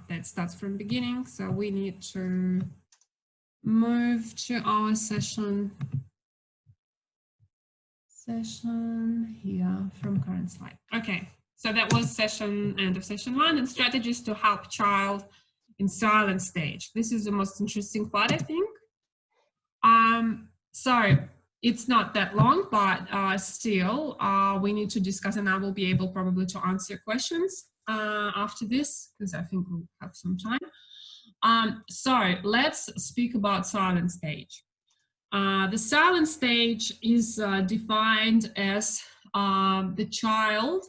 that starts from beginning. So we need to move to our session here from current slide. Okay, so that was end of session 1, and strategies to help child in silent stage. This is the most interesting part, I think. So it's not that long, but still we need to discuss, and I will be able probably to answer questions after this, because I think we'll have some time. So let's speak about silent stage. The silent stage is defined as the child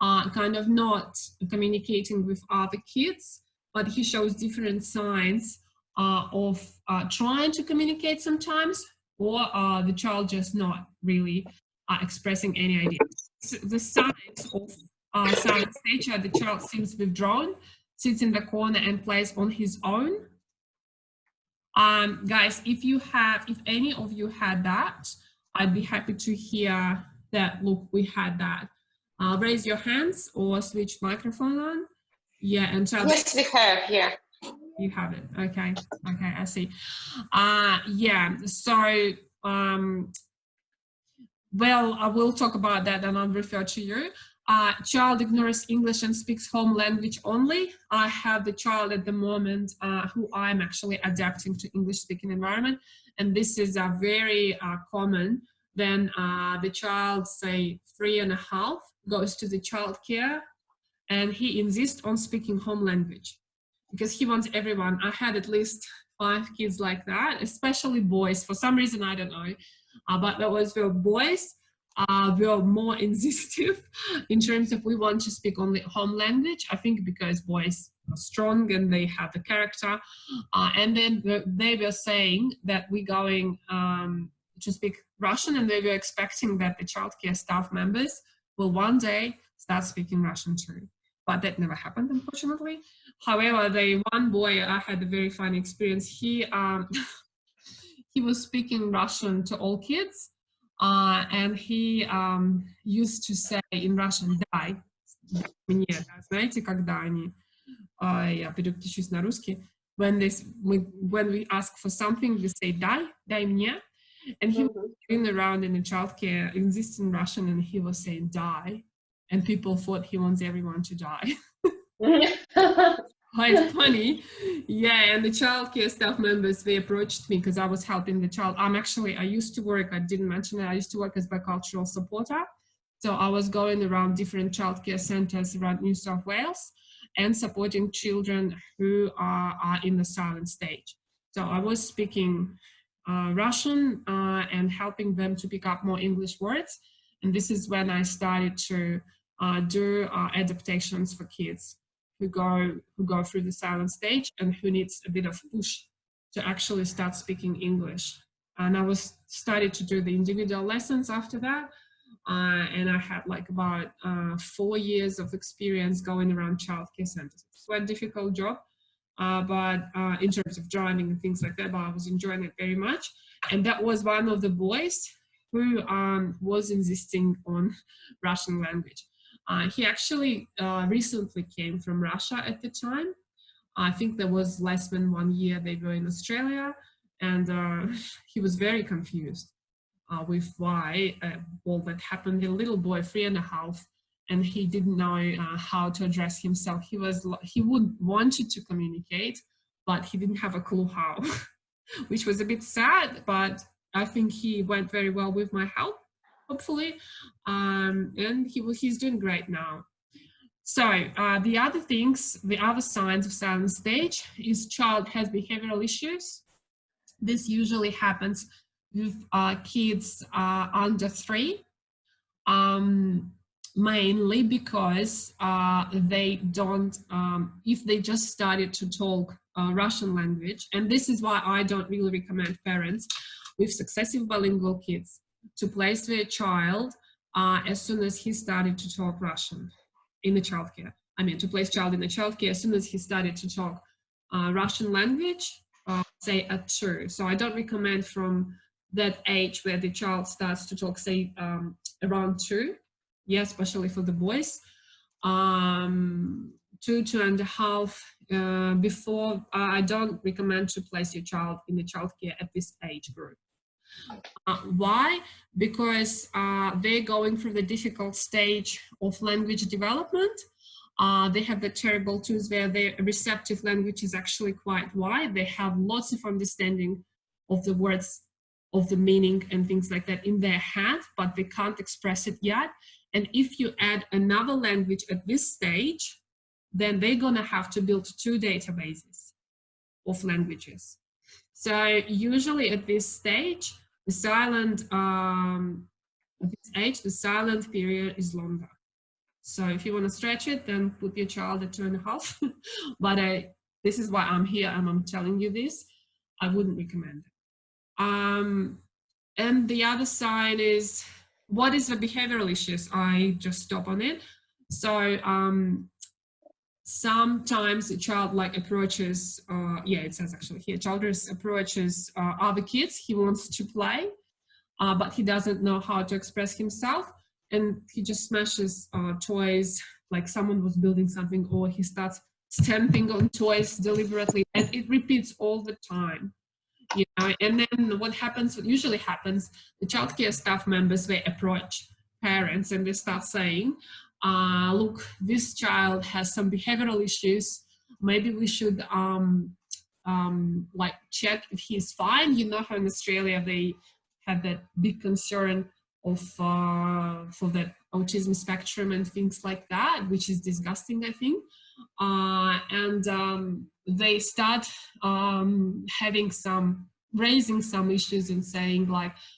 kind of not communicating with other kids, but he shows different signs of trying to communicate sometimes, or the child just not really expressing any ideas. The signs of silent stage are the child seems withdrawn, sits in the corner and plays on his own. Guys, if any of you had that, I'd be happy to hear that. Look, we had that. Raise your hands or switch microphone on. Yeah, and tell. Yes, we have. Yeah. You have it. Okay. Okay, I see. Yeah. So, well, I will talk about that, and I'll refer to you. Child ignores English and speaks home language only. I have the child at the moment who I'm actually adapting to English speaking environment. And this is very common. Then the child, say 3.5, goes to the childcare and he insists on speaking home language because he wants everyone. I had at least 5 kids like that, especially boys. For some reason, I don't know, but that was for boys. We are more insistent in terms of we want to speak only home language. I think because boys are strong and they have the character. And then they were saying that we're going to speak Russian, and they were expecting that the childcare staff members will one day start speaking Russian too. But that never happened, unfortunately. However, one boy, I had a very funny experience. He was speaking Russian to all kids. And he used to say in Russian «дай мне», знаете, когда они, я переключусь на русский, when we ask for something, we say дай мне, and he was going around in the childcare, insisting Russian, and he was saying die, and people thought he wants everyone to die. Quite funny. Yeah, and the childcare staff members, they approached me because I was helping the child. I used to work, I didn't mention it, I used to work as bicultural supporter. So I was going around different childcare centers around New South Wales and supporting children who are in the silent stage. So I was speaking Russian and helping them to pick up more English words. And this is when I started to do adaptations for kids who go through the silent stage and who needs a bit of push to actually start speaking English. And I started to do the individual lessons after that. And I had like about 4 years of experience going around childcare centers. It's quite a difficult job, but in terms of driving and things like that, but I was enjoying it very much. And that was one of the boys who was insisting on Russian language. He actually recently came from Russia at the time. I think there was less than 1 year they were in Australia, and he was very confused with why all that happened. The little boy, 3.5, and he didn't know how to address himself. He wanted to communicate, but he didn't have a clue how, which was a bit sad, but I think he went very well with my help, hopefully, and he's doing great now. So the other signs of silent stage is child has behavioral issues. This usually happens with kids under 3, mainly because they don't, if they just started to talk Russian language, and this is why I don't really recommend parents with successive bilingual kids to place their child as soon as he started to talk Russian in the childcare. I mean, to place child in the childcare as soon as he started to talk Russian language, say at 2. So I don't recommend from that age where the child starts to talk, say around 2. Yeah, especially for the boys. 2.5 before. I don't recommend to place your child in the childcare at this age group. Why? Because they're going through the difficult stage of language development. They have the terrible tools where their receptive language is actually quite wide. They have lots of understanding of the words, of the meaning and things like that in their head, but they can't express it yet. And if you add another language at this stage, then they're gonna have to build 2 databases of languages. So usually at this stage, the silent period is longer. So if you want to stretch it, then put your child at 2.5. But this is why I'm here and I'm telling you this. I wouldn't recommend it. And the other side is, what is the behavioral issues? I just stop on it. So sometimes the child approaches, it says actually here, child approaches other kids. He wants to play, but he doesn't know how to express himself. And he just smashes toys, like someone was building something, or he starts stamping on toys deliberately, and it repeats all the time. You know, and then what usually happens, the childcare staff members, they approach parents and they start saying, look, this child has some behavioral issues. Maybe we should check if he's fine. You know how in Australia they have that big concern of for that autism spectrum and things like that, which is disgusting, I think. They start raising some issues and saying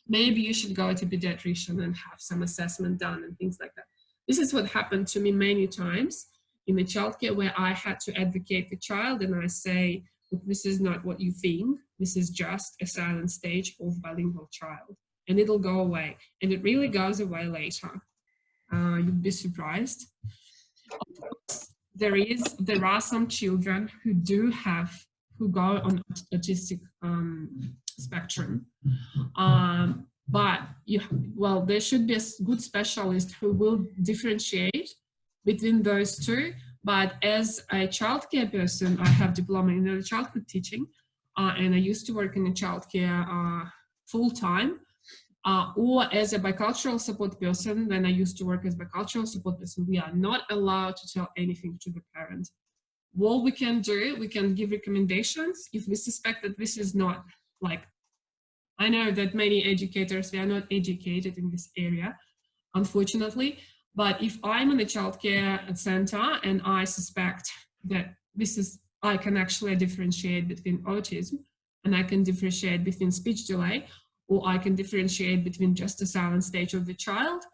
maybe you should go to a pediatrician and have some assessment done and things like that. This is what happened to me many times in the childcare, where I had to advocate the child and I say, look, this is not what you think. This is just a silent stage of bilingual child, and it'll go away. And it really goes away later. You'd be surprised. Of course, there are some children who go on autistic spectrum. But there should be a good specialist who will differentiate between those two. But as a childcare person, I have diploma in early childhood teaching, and I used to work in a childcare full time. Or as a bicultural support person, when I used to work as a bicultural support person, we are not allowed to tell anything to the parent. What we can do, we can give recommendations if we suspect that this is not I know that many educators, they are not educated in this area, unfortunately. But if I'm in a childcare center and I suspect that I can actually differentiate between autism, and I can differentiate between speech delay, or I can differentiate between just the silent stage of the child,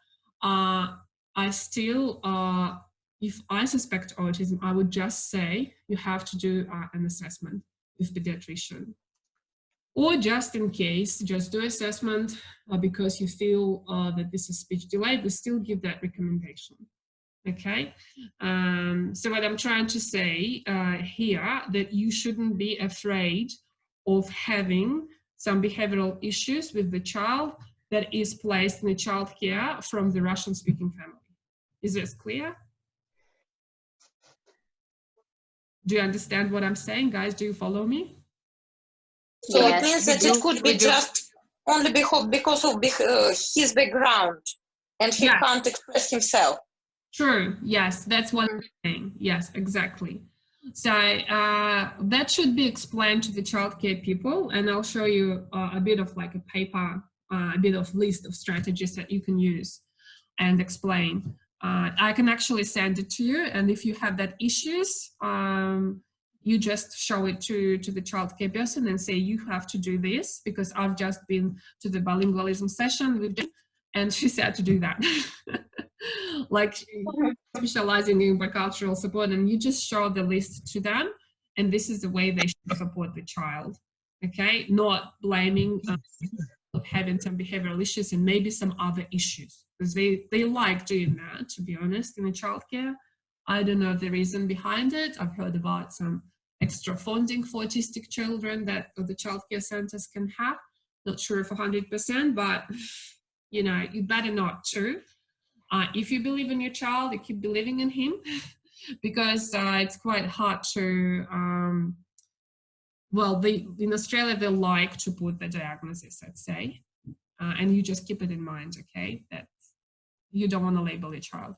if I suspect autism, I would just say you have to do an assessment with pediatrician. Or just in case, just do assessment because you feel that this is speech delay, but still give that recommendation. Okay, so what I'm trying to say here, that you shouldn't be afraid of having some behavioral issues with the child that is placed in a childcare from the Russian-speaking family. Is this clear? Do you understand what I'm saying, guys? Do you follow me? So yes, it means that it could be just only because of his background, and he can't express himself. True. Yes, that's what I'm saying. Yes, exactly. So that should be explained to the childcare people, and I'll show you a bit of a paper, a bit of list of strategies that you can use and explain. I can actually send it to you, and if you have that issues, you just show it to the childcare person and say, you have to do this, because I've just been to the bilingualism session with them, and she said to do that. Specializing in bicultural support, and you just show the list to them, and this is the way they should support the child. Okay, not blaming having some behavioral issues and maybe some other issues, because they like doing that, to be honest, in the childcare. I don't know the reason behind it. I've heard about some extra funding for autistic children that the childcare centers can have. Not sure if 100%, but you know, you better not too. If you believe in your child, you keep believing in him because it's quite hard to, well, in Australia, they like to put the diagnosis, I'd say, and you just keep it in mind, okay, that you don't want to label your child.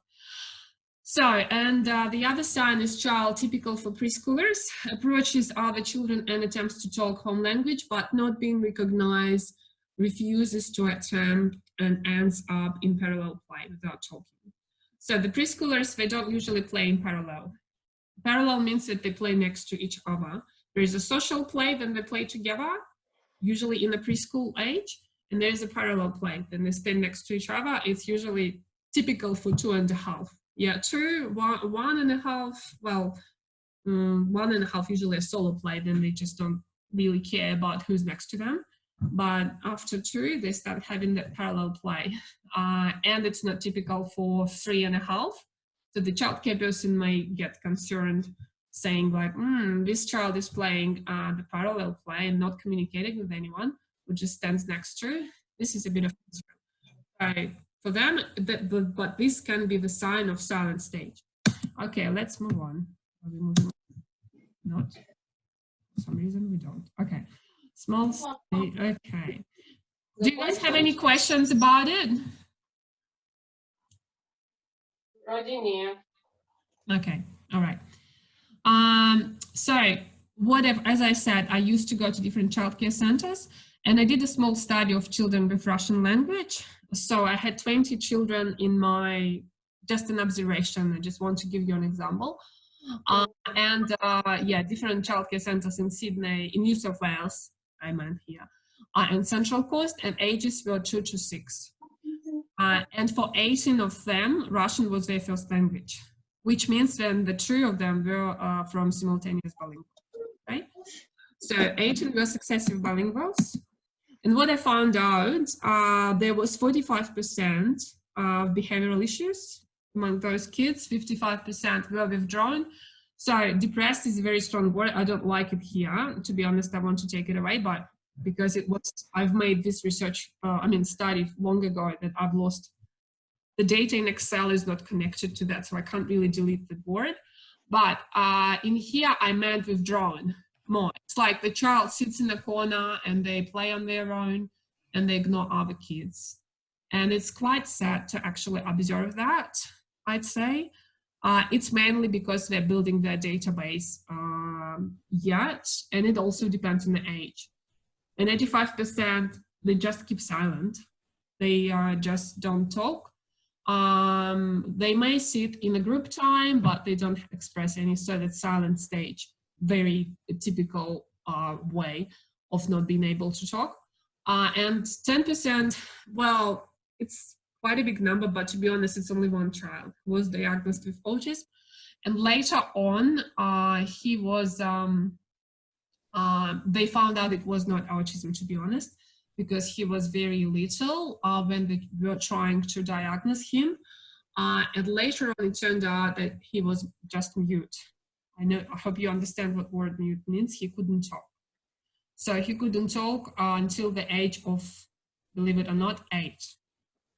So, and the other sign is child typical for preschoolers, approaches other children and attempts to talk home language, but not being recognized, refuses to attempt, and ends up in parallel play without talking. So the preschoolers, they don't usually play in parallel. Parallel means that they play next to each other. There is a social play, then they play together, usually in the preschool age, and there's a parallel play, then they stand next to each other. It's usually typical for 2.5. Yeah, 1.5, well, 1.5 usually a solo play, then they just don't really care about who's next to them. But after 2, they start having that parallel play. And it's not typical for 3.5. So the childcare person may get concerned, saying like, this child is playing the parallel play and not communicating with anyone, who just stands next to. This is a bit of concern. For them, but this can be the sign of silent stage. Okay, let's move on. Are we moving on? Not. For some reason we don't. Okay. Small stage. Okay. Do you guys have any questions about it? Okay. All right. So whatever, as I said, I used to go to different childcare centers, and I did a small study of children with Russian language. So I had 20 children in my, just an observation. I just want to give you an example. Yeah, different childcare centers in Sydney, in New South Wales, I meant here, and Central Coast, and ages were 2 to 6. And for 18 of them, Russian was their first language, which means then the 2 of them were from simultaneous bilingual, right? So 18 were successive bilinguals. And what I found out, there was 45% of behavioral issues among those kids, 55% were withdrawn. So depressed is a very strong word. I don't like it here. To be honest, I want to take it away, but because it was, I've made this research, study long ago that I've lost. The data in Excel is not connected to that, so I can't really delete the word. But in here, I meant withdrawn more. It's like the child sits in the corner and they play on their own and they ignore other kids. And it's quite sad to actually observe that, I'd say. It's mainly because they're building their database yet, and it also depends on the age. And 85%, they just keep silent. They just don't talk. They may sit in a group time, but they don't express any, so that silent stage, very typical way of not being able to talk. And 10%, well, it's quite a big number, but to be honest, it's only one child who was diagnosed with autism. And later on, he was, they found out it was not autism, to be honest, because he was very little when they were trying to diagnose him. And later on, it turned out that he was just mute. I hope you understand what word mute means. He couldn't talk. So he couldn't talk until the age of, believe it or not, 8.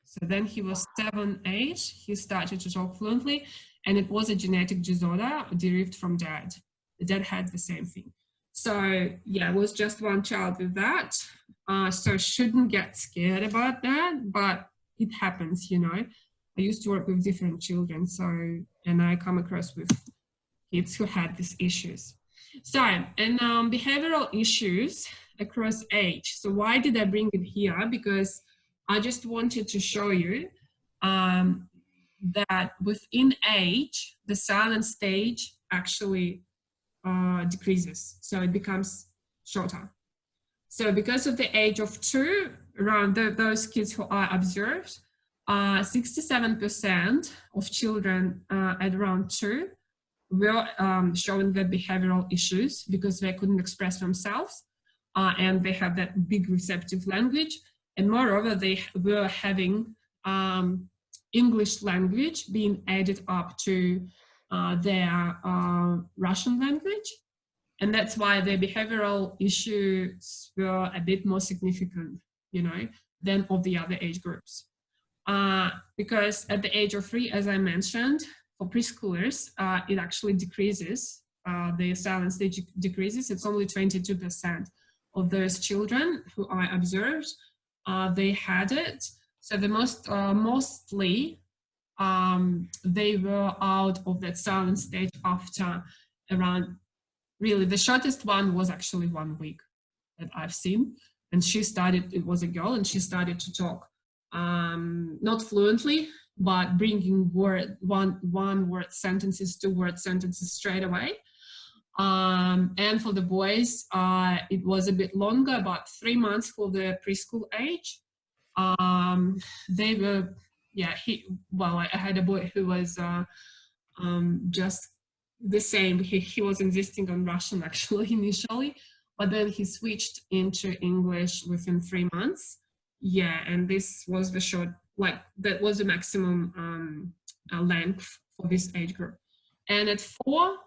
So then he was 7, 8, he started to talk fluently, and it was a genetic disorder derived from dad. The dad had the same thing. So yeah, it was just one child with that. So shouldn't get scared about that, but it happens, you know. I used to work with different children, so, and I come across with kids who had these issues. So, and behavioral issues across age. So why did I bring it here? Because I just wanted to show you that within age, the silent stage actually decreases. So it becomes shorter. So because of the age of 2, around those kids who are observed, 67% of children at around 2 were showing their behavioral issues because they couldn't express themselves and they have that big receptive language. And moreover, they were having English language being added up to their Russian language. And that's why their behavioral issues were a bit more significant, you know, than of the other age groups. because at the age of 3, as I mentioned, for preschoolers, it actually decreases. The silent stage decreases. It's only 22% of those children who I observed, they had it. So the mostly they were out of that silent stage after around, really the shortest one was actually 1 week that I've seen. And she started, it was a girl, and she started to talk, not fluently, but bringing one word sentences, 2-word sentences straight away. And for the boys, it was a bit longer, about 3 months for the preschool age. They were, I had a boy who was just the same. He was insisting on Russian actually initially, but then he switched into English within 3 months. Yeah, and this was the short, like that was the maximum length for this age group. And at 4,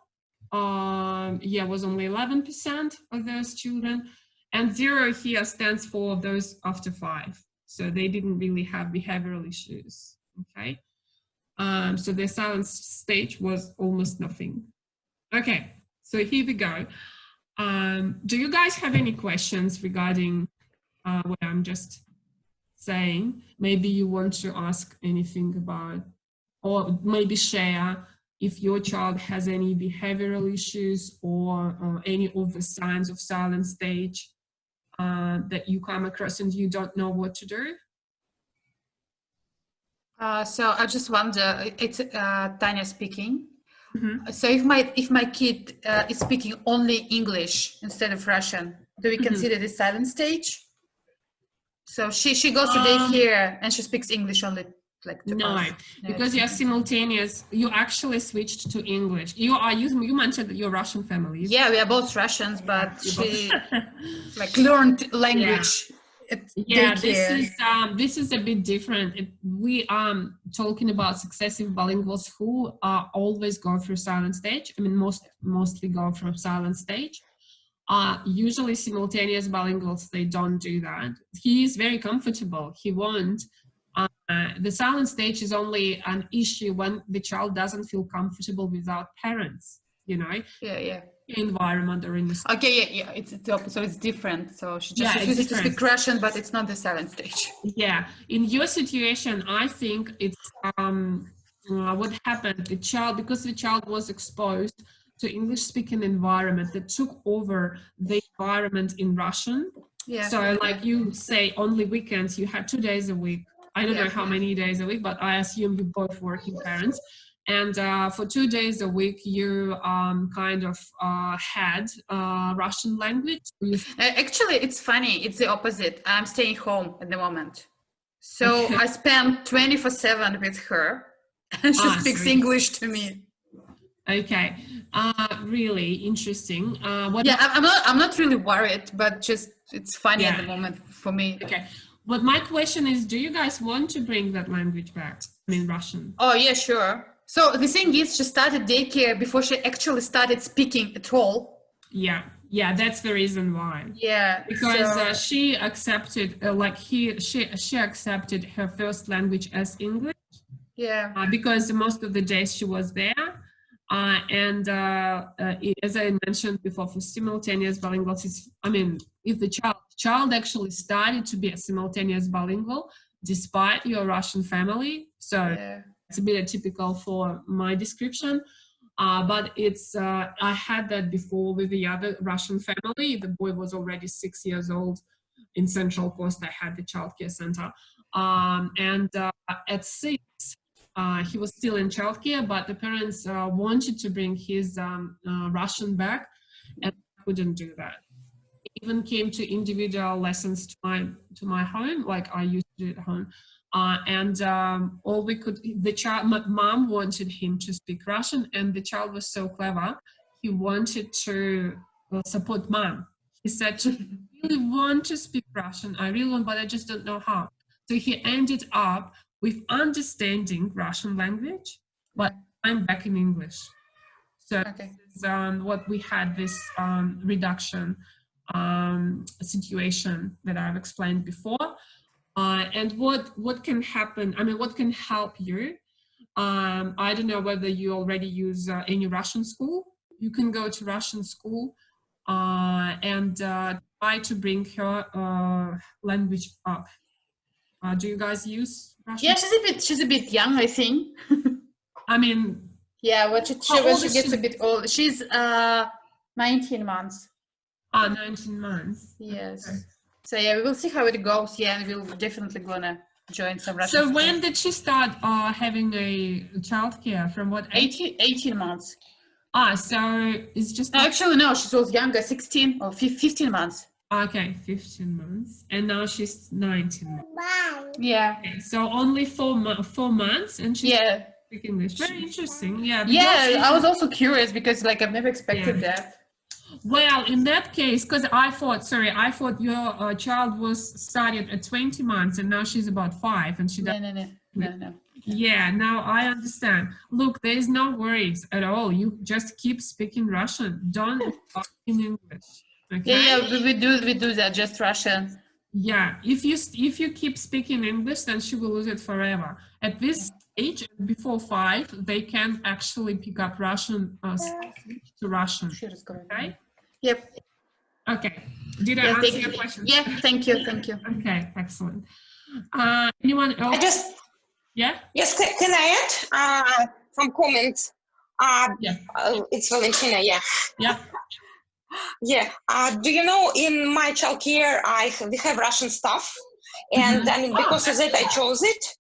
was only 11% of those children, and 0 here stands for those after 5. So they didn't really have behavioral issues. Okay, so their silent stage was almost nothing. Okay, so here we go. Do you guys have any questions regarding what I'm just saying? Maybe you want to ask anything about, or maybe share if your child has any behavioral issues or any of the signs of silent stage that you come across and you don't know what to do. So I just wonder, it's Tanya speaking. Mm-hmm. So if my kid is speaking only English instead of Russian, do we consider this silent stage? So she goes to daycare and she speaks English only, like to us. Because you're simultaneous. You actually switched to English. You mentioned that you're Russian family. Yeah, we are both Russians, but she like learned language. Yeah, this is a bit different. We are talking about successive bilinguals who always go through silent stage. I mean, mostly go through silent stage. Usually simultaneous bilinguals, they don't do that. He is very comfortable. He won't. The silent stage is only an issue when the child doesn't feel comfortable without parents, you know? Yeah. Environment or in the okay, it's the opposite, so it's different. So she just refuses to speak Russian, but it's not the silent stage. Yeah, in your situation, I think it's what happened. Because the child was exposed to English-speaking environment that took over the environment in Russian. Yeah. So, like you say, only weekends. You had 2 days a week. I don't know how many days a week, but I assume you both working parents. And for 2 days a week, you kind of had Russian language. Actually, it's funny. It's the opposite. I'm staying home at the moment. So I spend 24/7 with her, and she speaks English to me. Okay, really interesting. I'm not really worried, but just it's funny at the moment for me. Okay, but my question is, do you guys want to bring that language back? I mean, Russian. Oh yeah, sure. So the thing is, she started daycare before she actually started speaking at all. Yeah, that's the reason why. Yeah, because she accepted, she accepted her first language as English. Yeah. Because most of the days she was there, as I mentioned before, for simultaneous bilinguals, if the child actually started to be a simultaneous bilingual despite your Russian family, so. Yeah. It's a bit atypical for my description, but it's I had that before with the other Russian family. The boy was already 6 years old. In Central Coast, I had the childcare center, and at 6, he was still in childcare, but the parents wanted to bring his Russian back, and I couldn't do that. Even came to individual lessons to my home, like I used to do at home. All we could, mom wanted him to speak Russian, and the child was so clever. He wanted to support mom. He said, I really want to speak Russian. I really want, but I just don't know how. So he ended up with understanding Russian language, but I'm back in English. So this is what we had, this reduction situation that I've explained before. And what can happen, I mean, what can help you? I don't know whether you already use any Russian school. You can go to Russian school and try to bring her language up. Do you guys use Russian? Yeah, she's a bit young, I think. I mean, yeah, when she gets a bit old, she's 19 months. 19 months. Yes. Okay. So yeah, we will see how it goes. Yeah, and we're definitely gonna join some Russian. So when did she start having a childcare? From what age? 18 months. So it's just... No, actually, no, she was younger, 16 or 15 months. Okay, 15 months. And now she's 19 months. Yeah. Okay, so only 4 months and she's speaking English. Very interesting. Yeah. Yeah, I was also curious because like I've never expected that. Well, in that case, because I thought your child was started at 20 months and now she's about 5 and she doesn't. No. Yeah, now I understand. Look, there is no worries at all. You just keep speaking Russian. Don't talk in English. Okay? Yeah, we do that, just Russian. Yeah, if you keep speaking English, then she will lose it forever. At this age, before 5, they can actually pick up Russian, switch to Russian. Okay? Yep. Okay. Did I answer your question? Yeah, thank you. Okay, excellent. Anyone else? Yes, can I add some comments? It's Valentina, do you know, in my childcare, we have Russian staff, and I mean, because of that, I chose it.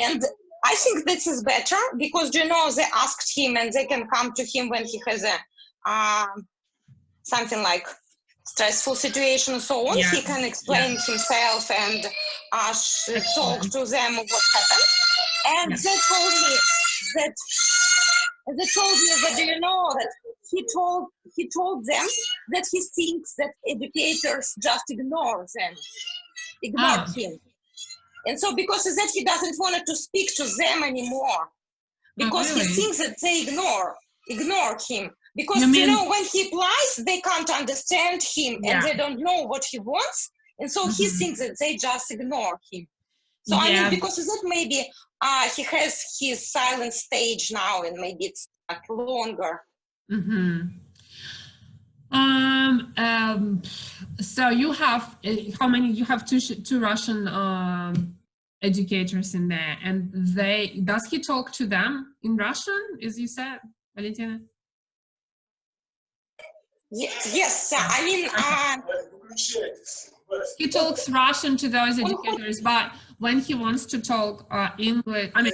And I think this is better because, you know, they asked him and they can come to him when he has a something like stressful situation and so on. He can explain himself and talk to them what happened. And they told me that do you know that he told them that he thinks that educators just ignore him. And so because of that, he doesn't want to speak to them anymore because he thinks that they ignore him. Because, you know, when he applies, they can't understand him and they don't know what he wants. And so he thinks that they just ignore him. So, I mean, because of that, maybe he has his silent stage now and maybe it's like longer. So you have, how many? You have two Russian educators in there, and does he talk to them in Russian, as you said, Valentina? Yes, I mean, he talks Russian to those educators, but when he wants to talk English, I mean,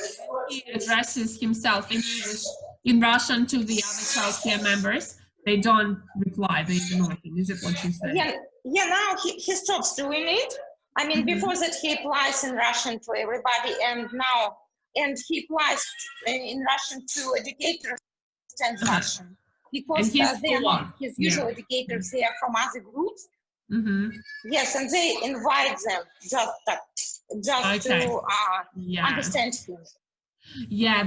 he addresses himself in English, in Russian to the other childcare members, they don't reply, they ignore him. Is it what you said? Yeah, now he stops doing it. I mean, before that he applies in Russian to everybody, and he applies in Russian to educators and Russian. Because they are not his usual educators, they are from other groups. Yes, and they invite them just to understand him. Yeah,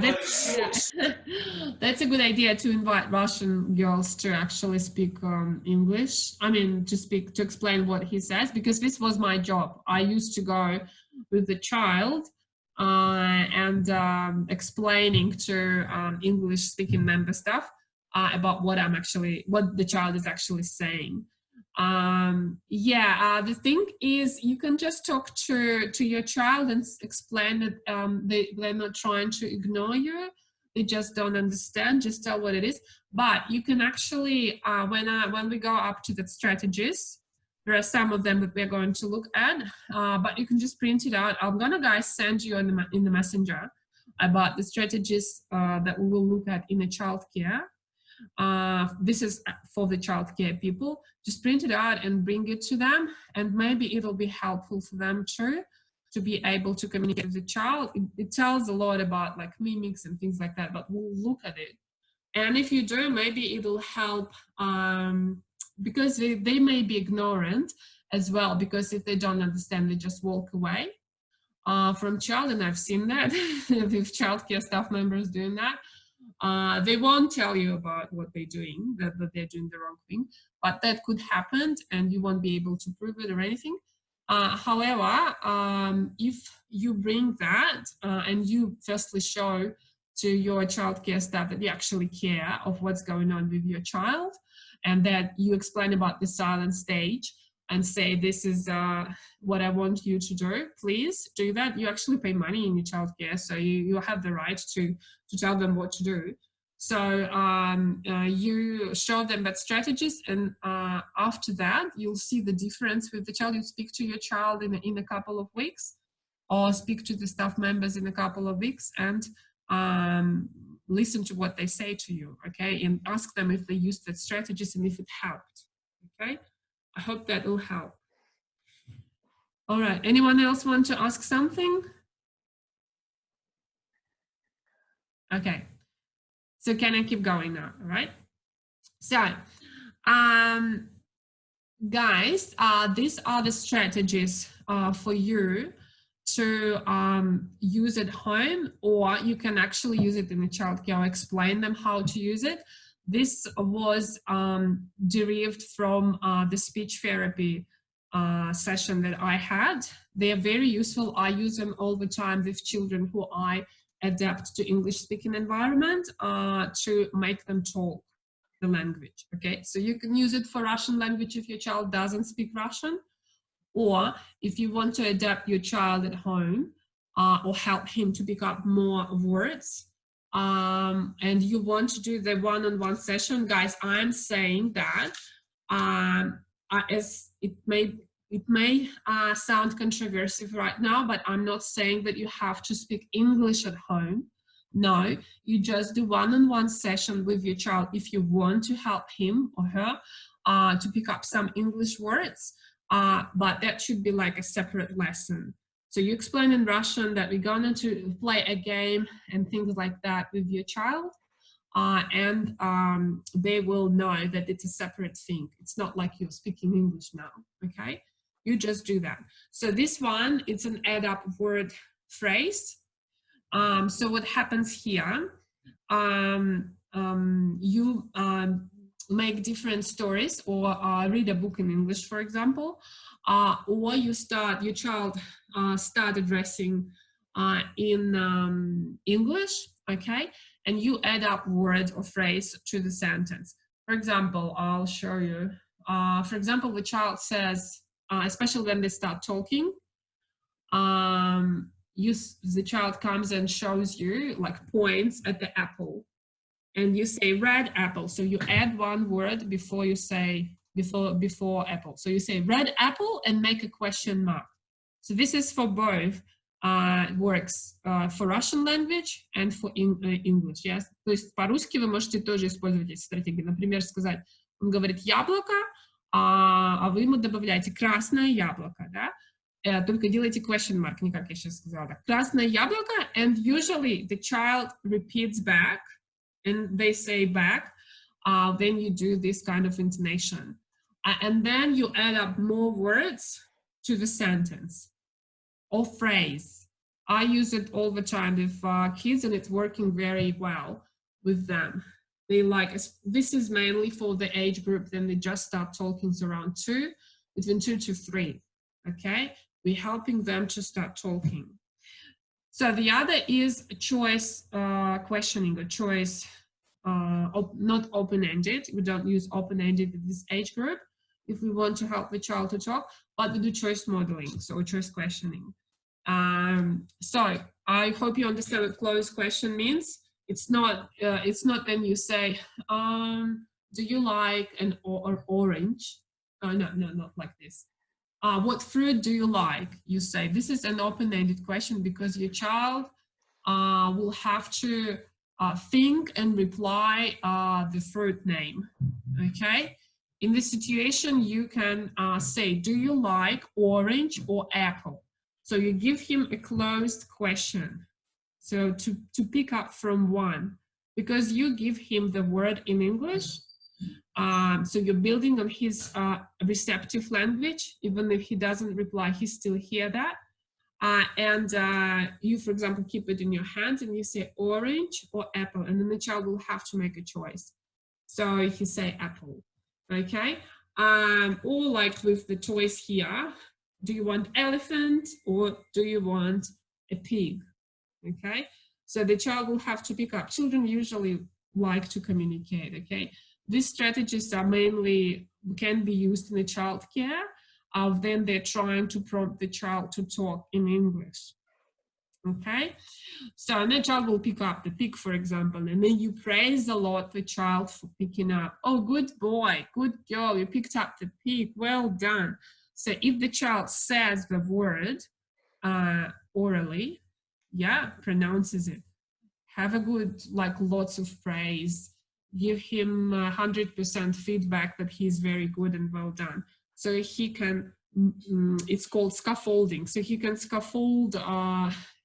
that's a good idea, to invite Russian girls to actually speak English. I mean, to explain what he says, because this was my job. I used to go with the child and explaining to English speaking member stuff about what the child is actually saying. The thing is, you can just talk to your child and explain that they're not trying to ignore you, they just don't understand, just tell what it is. But you can actually, when we go up to the strategies, there are some of them that we're going to look at, but you can just print it out. I'm gonna, guys, send you in the messenger about the strategies that we will look at in a childcare. This is for the childcare people. Just print it out and bring it to them, and maybe it'll be helpful for them too, to be able to communicate with the child. It tells a lot about like mimics and things like that, but we'll look at it. And if you do, maybe it'll help, because they may be ignorant as well, because if they don't understand, they just walk away from child, and I've seen that with childcare staff members doing that. They won't tell you about what they're doing, that they're doing the wrong thing, but that could happen and you won't be able to prove it or anything. However, if you bring that and you firstly show to your childcare staff that you actually care of what's going on with your child, and that you explain about the silent stage and say, this is what I want you to do, please do that. You actually pay money in your childcare, so you have the right to tell them what to do. So you show them that strategies, and after that, you'll see the difference with the child. You speak to your child in a couple of weeks, or speak to the staff members in a couple of weeks, and listen to what they say to you, okay? And ask them if they used that strategies and if it helped, okay? I hope that will help. All right, anyone else want to ask something? Okay. So can I keep going now, all right? So, guys, these are the strategies for you to use at home, or you can actually use it in the childcare. I'll explain them how to use it. This was derived from the speech therapy session that I had. They are very useful. I use them all the time with children who I adapt to English speaking environment to make them talk the language, okay? So you can use it for Russian language if your child doesn't speak Russian, or if you want to adapt your child at home or help him to pick up more words, and you want to do the one-on-one session, guys, I'm saying that as it may sound controversial right now, but I'm not saying that you have to speak English at home. No, you just do one-on-one session with your child if you want to help him or her to pick up some English words, but that should be like a separate lesson. So you explain in Russian that we're going to play a game and things like that with your child, and they will know that it's a separate thing. It's not like you're speaking English now, okay? You just do that. So this one, it's an add up word phrase. So what happens here, you make different stories, or read a book in English, for example, or your child start addressing in English, okay? And you add up word or phrase to the sentence. For example, I'll show you. For example, the child says, especially when they start talking, the child comes and shows you, like, points at the apple, and you say red apple. So you add one word before you say before apple. So you say red apple and make a question mark. So this is for both. Works for Russian language and for English. Yes? То есть по-русски вы можете тоже использовать эти стратегии. Например, сказать, он говорит яблоко, а вы ему добавляете красное яблоко, да? Только делайте question mark, не как я сейчас сказала. Да? Красное яблоко, and usually the child repeats back, and they say back, then you do this kind of intonation. And then you add up more words to the sentence or phrase. I use it all the time with kids, and it's working very well with them. They like, this is mainly for the age group, then they just start talking around between 2 to 3, okay? We're helping them to start talking. So the other is choice questioning, or choice, not open-ended. We don't use open-ended with this age group if we want to help the child to talk, but we do choice modeling, so choice questioning. So I hope you understand what closed question means. It's not when you say, do you like an orange? No, not like this. What fruit do you like? You say, this is an open-ended question, because your child will have to think and reply the fruit name, okay? In this situation, you can say, do you like orange or apple? So you give him a closed question. So to pick up from one, because you give him the word in English, so you're building on his receptive language. Even if he doesn't reply, he still hear that. And you, for example, keep it in your hands and you say orange or apple, and then the child will have to make a choice. So if you say apple, okay? Or like with the toys here, do you want elephant or do you want a pig? Okay, so the child will have to pick up. Children usually like to communicate. Okay, these strategies are mainly can be used in the childcare. Then they're trying to prompt the child to talk in English. Okay, so and the child will pick up the pig, for example, and then you praise a lot the child for picking up. Oh, good boy, good girl, you picked up the pig, well done. So if the child says the word orally, yeah, pronounces it, have a good, like lots of praise, give him 100% feedback that he's very good and well done. So he can, it's called scaffolding. So he can scaffold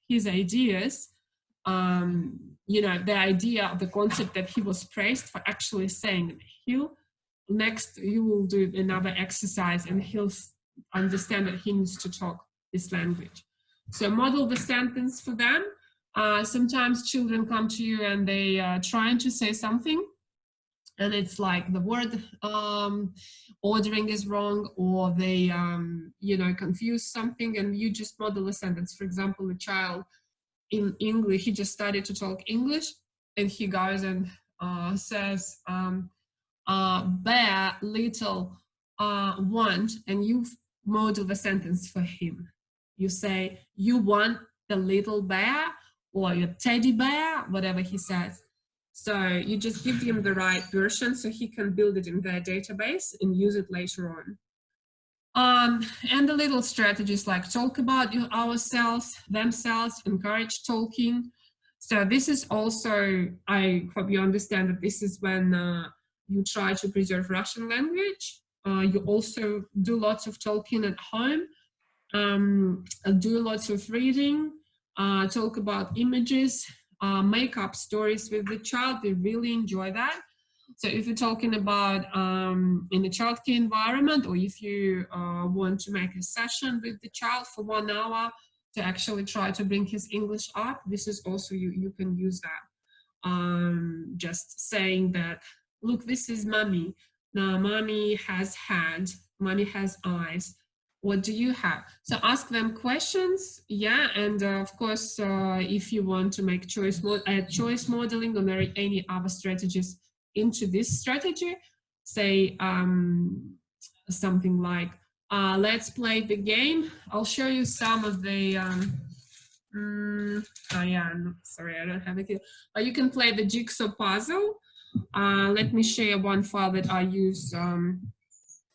his ideas, you know, the idea, the concept that he was praised for actually saying. Next, you will do another exercise and he'll understand that he needs to talk this language. So model the sentence for them. Sometimes children come to you and they are trying to say something and it's like the word ordering is wrong, or they you know, confuse something, and you just model a sentence. For example, a child in English, he just started to talk English and he goes and says bear little want, and you model the sentence for him. You say, you want the little bear or your teddy bear, whatever he says. So you just give him the right version so he can build it in their database and use it later on. And the little strategies like talk about ourselves, themselves, encourage talking. So this is also, I hope you understand that this is when you try to preserve Russian language. You also do lots of talking at home, do lots of reading, talk about images, make up stories with the child. They really enjoy that. So if you're talking about in a childcare environment, or if you want to make a session with the child for 1 hour to actually try to bring his English up, this is also, you can use that. Just saying that, look, this is mommy. Now mommy has hand, mommy has eyes. What do you have? So ask them questions, yeah, and of course, if you want to make choice modeling or any other strategies into this strategy, say something like, let's play the game. I'll show you some of the, oh yeah, no, sorry, I don't have it here. You can play the jigsaw puzzle. Let me share one file that I use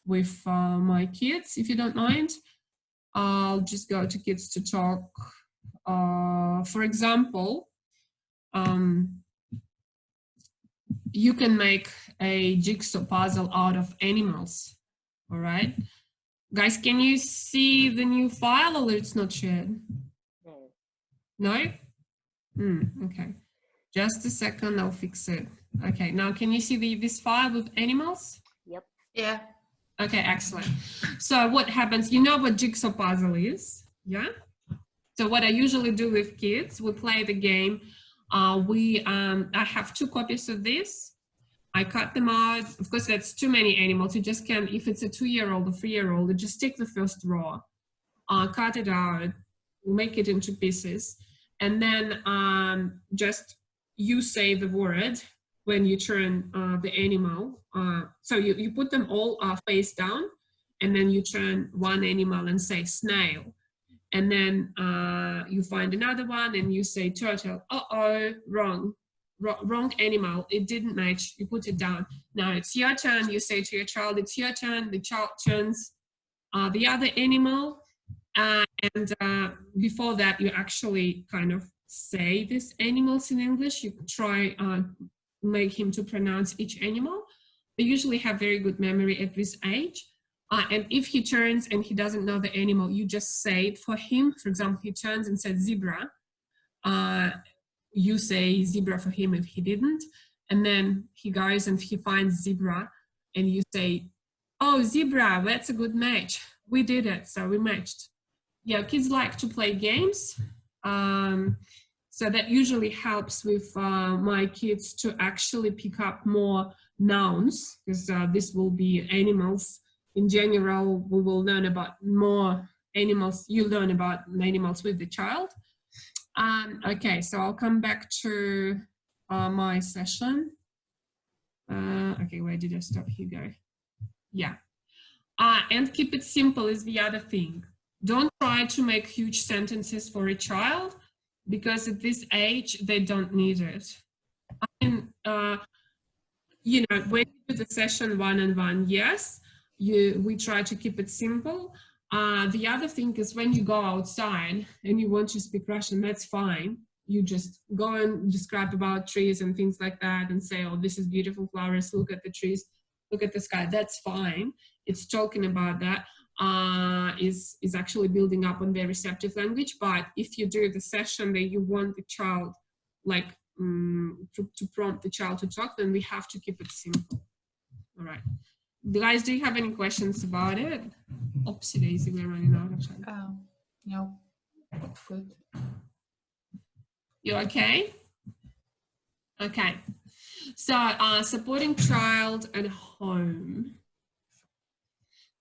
with my kids, if you don't mind. I'll just go to kids to talk. For example, you can make a jigsaw puzzle out of animals, all right? Guys, can you see the new file, or it's not shared? No? Okay, just a second, I'll fix it. Okay, now can you see this file with animals? Yep. Yeah. Okay, excellent. So what happens, you know what jigsaw puzzle is, yeah? So what I usually do with kids, we play the game. I have 2 copies of this. I cut them out. Of course, that's too many animals. You just can't, if it's a 2-year-old or 3-year-old, you just take the first row, cut it out, make it into pieces. And then just you say the word when you turn the animal. So you put them all face down, and then you turn one animal and say snail. And then you find another one and you say turtle. Uh-oh, wrong animal. It didn't match. You put it down. Now it's your turn. You say to your child, it's your turn. The child turns the other animal. And before that, you actually kind of say these animals in English. You try make him to pronounce each animal. They usually have very good memory at this age. And if he turns and he doesn't know the animal, you just say it for him. For example, he turns and said zebra. You say zebra for him if he didn't. And then he goes and he finds zebra and you say, oh, zebra, that's a good match. We did it, so we matched. Yeah, kids like to play games. So that usually helps with my kids to actually pick up more nouns, because this will be animals. In general, we will learn about more animals, you learn about animals with the child. Okay, so I'll come back to my session. Okay, where did I stop? Here you go. Yeah. And keep it simple is the other thing. Don't try to make huge sentences for a child, because at this age, they don't need it. I mean, you know, when you do the session one-on-one, yes, we try to keep it simple. The other thing is when you go outside and you want to speak Russian, that's fine. You just go and describe about trees and things like that and say, oh, this is beautiful flowers, look at the trees, look at the sky, that's fine. It's talking about that, is actually building up on their receptive language. But if you do the session that you want the child, like, to prompt the child to talk, then we have to keep it simple. All right. Guys, do you have any questions about it? Oopsie daisy, we're running out of time. No. Good. You okay? Okay. So supporting child at home.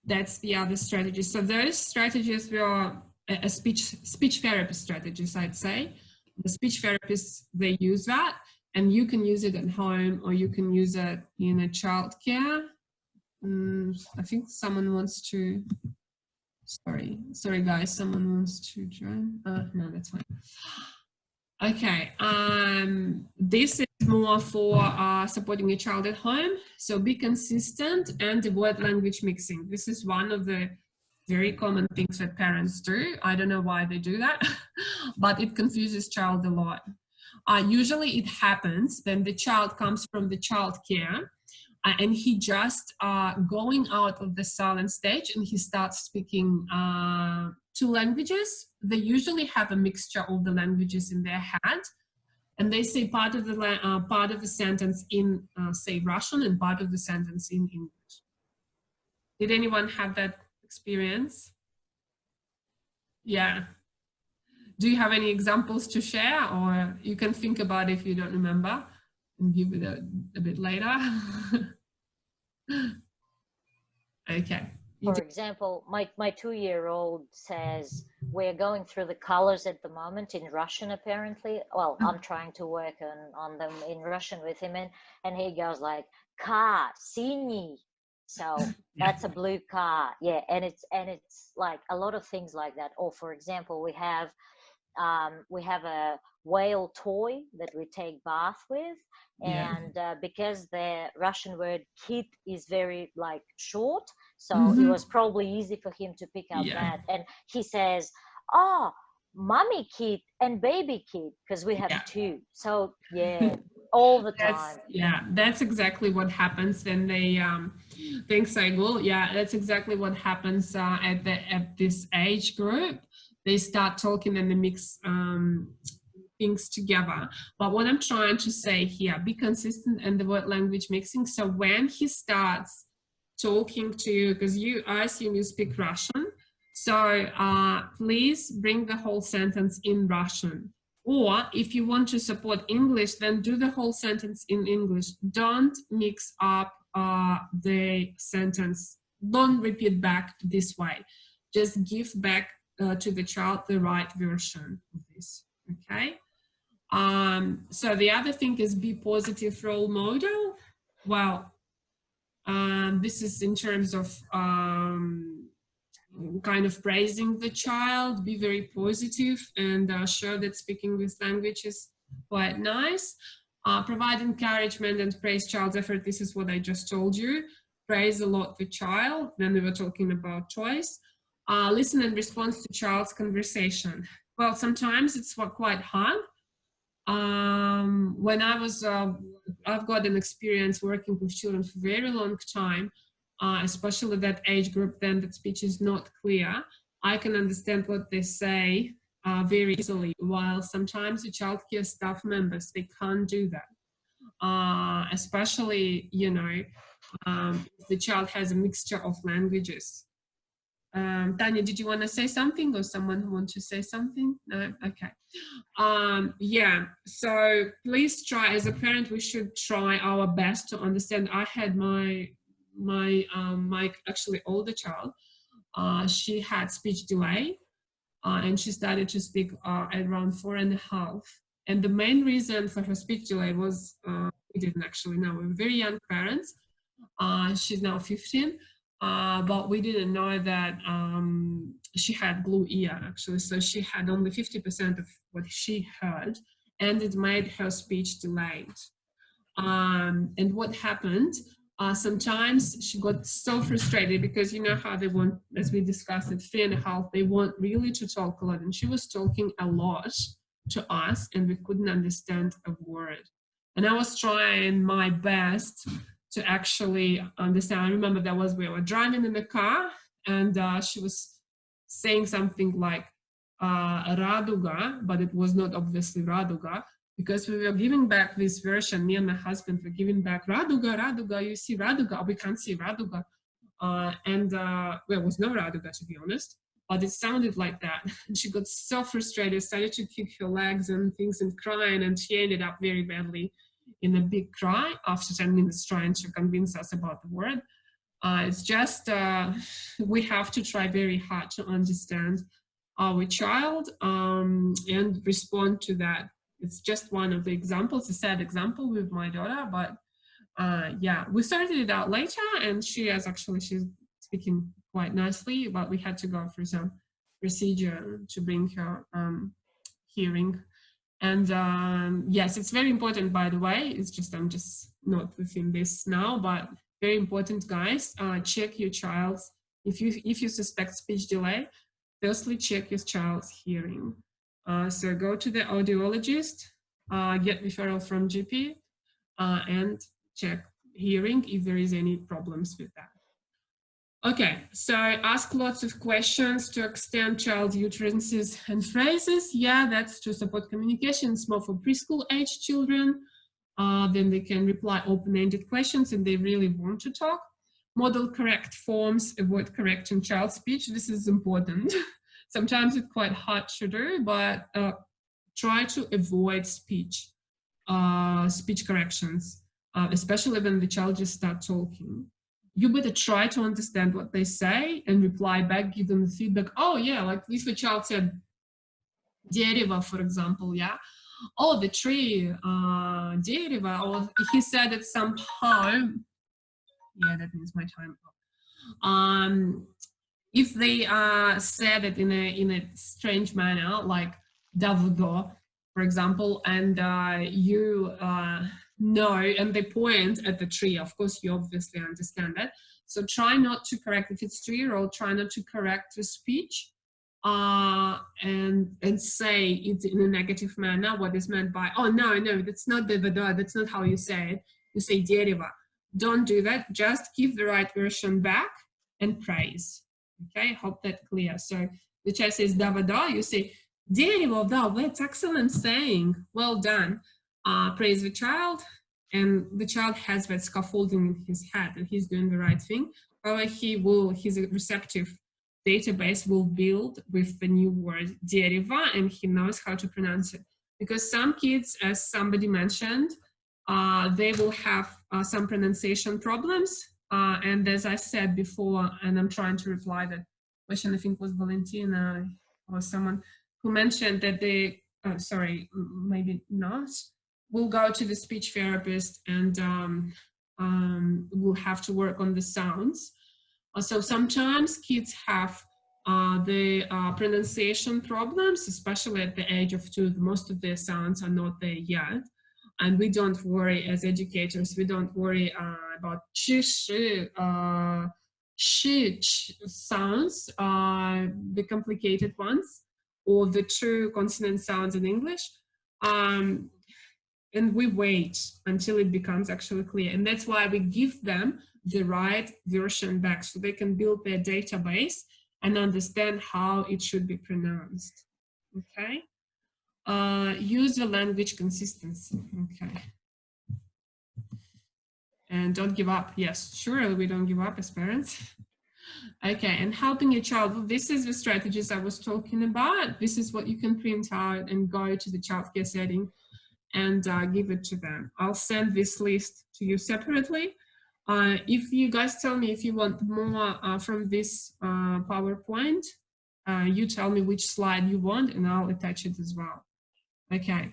That's the other strategy. So those strategies were a speech therapist strategies, I'd say. The speech therapists, they use that, and you can use it at home or you can use it in a childcare. I think someone wants to, sorry guys, someone wants to join. No, that's fine. Okay, this is more for supporting a child at home. So be consistent and avoid language mixing. This is one of the very common things that parents do. I don't know why they do that, but it confuses child a lot. Usually it happens when the child comes from the childcare and he just going out of the silent stage and he starts speaking 2 languages. They usually have a mixture of the languages in their head, and they say part of the sentence in say Russian and part of the sentence in English. Did anyone have that experience? Yeah. Do you have any examples to share, or you can think about it if you don't remember and give it a bit later? Okay. For example, my 2-year-old says we're going through the colors at the moment in Russian, apparently. Well, I'm trying to work on them in Russian with him, and he goes like, "Ka, sini." So that's a blue car. Yeah, and it's like a lot of things like that. Or for example, we have a whale toy that we take bath with, and because the Russian word kit is very like short, so it was probably easy for him to pick up that. And he says, "Oh, mommy kit and baby kit," because we have 2. So all the time. That's exactly what happens when they thanks, Aigul. Yeah, that's exactly what happens at this age group. They start talking and they mix things together. But what I'm trying to say here, be consistent and avoid language mixing. So when he starts talking to you, because I assume you speak Russian, so please bring the whole sentence in Russian. Or if you want to support English, then do the whole sentence in English. Don't mix up the sentence. Don't repeat back this way. Just give back to the child the right version of this, okay? So the other thing is be positive role model. Well, this is in terms of kind of praising the child, be very positive and show that speaking this language is quite nice. Provide encouragement and praise child's effort. This is what I just told you. Praise a lot the child. Then we were talking about choice. Listen and respond to child's conversation. Well, sometimes it's quite hard. When I've got an experience working with children for a very long time, especially that age group, then that speech is not clear. I can understand what they say very easily, while sometimes the childcare staff members, they can't do that. Especially, you know, if the child has a mixture of languages. Tanya, did you want to say something, or someone who wants to say something? No? Okay. Yeah, so please try, as a parent, we should try our best to understand. I had my actually older child, she had speech delay, and she started to speak at around 4.5. And the main reason for her speech delay was, we didn't actually know, we were very young parents. She's now 15, but we didn't know that she had glue ear, actually. So she had only 50% of what she heard, and it made her speech delayed. And what happened, sometimes she got so frustrated because you know how they want, as we discussed at 3.5, they want really to talk a lot. And she was talking a lot to us and we couldn't understand a word. And I was trying my best to actually understand. I remember that was, we were driving in the car and she was saying something like Raduga, but it was not obviously Raduga, because we were giving back this version, me and my husband were giving back Raduga, Raduga, you see Raduga, we can't see Raduga. Well, there was no Raduga, to be honest, but it sounded like that. And she got so frustrated, started to kick her legs and things and crying, and she ended up very badly in a big cry after 10 minutes trying to convince us about the word. It's just, we have to try very hard to understand our child and respond to that. It's just one of the examples, a sad example with my daughter, but yeah, we started it out later and she's speaking quite nicely, but we had to go through some procedure to bring her hearing. And yes, it's very important, by the way. It's just, I'm just not within this now, but very important, guys. Check your child's, if you suspect speech delay, firstly check your child's hearing. So go to the audiologist, get referral from GP, and check hearing if there is any problems with that. Okay, so ask lots of questions to extend child utterances and phrases. Yeah, that's to support communication. It's more for preschool age children. Then they can reply open-ended questions and they really want to talk. Model correct forms, avoid correcting child speech. This is important. Sometimes it's quite hard to do, but try to avoid speech corrections, especially when the child just starts talking. You better try to understand what they say and reply back, give them the feedback. Oh yeah, like if the child said дерево, for example, yeah. Oh, the tree, дерево, or he said it somehow. Yeah, that means my time up. If they said it in a strange manner, like Davudo, for example, and you know, and they point at the tree, of course, you obviously understand that. So try not to correct, if it's 3-year-old, try not to correct the speech and say it in a negative manner, what is meant by, oh, no, that's not Davudo, that's not how you say it. You say дерево. Don't do that. Just give the right version back and praise. Okay, hope that's clear. So the child says Davudo, you say дерево, да, that's excellent saying. Well done. Praise the child, and the child has that scaffolding in his head and he's doing the right thing. However, his receptive database will build with the new word дерево, and he knows how to pronounce it. Because some kids, as somebody mentioned, they will have some pronunciation problems. And as I said before, and I'm trying to reply that question, I think was Valentina or someone who mentioned that they, sorry, maybe not, will go to the speech therapist and will have to work on the sounds. So sometimes kids have the pronunciation problems, especially at the age of 2. Most of their sounds are not there yet. And we don't worry as educators, we don't worry about ch, sounds, the complicated ones, or the 2 consonant sounds in English. And we wait until it becomes actually clear. And that's why we give them the right version back so they can build their database and understand how it should be pronounced, okay? Use the language consistency, okay. And don't give up. Yes, surely we don't give up as parents. Okay, and helping your child. Well, this is the strategies I was talking about. This is what you can print out and go to the childcare setting and give it to them. I'll send this list to you separately. If you guys tell me if you want more from this PowerPoint, you tell me which slide you want and I'll attach it as well. Okay.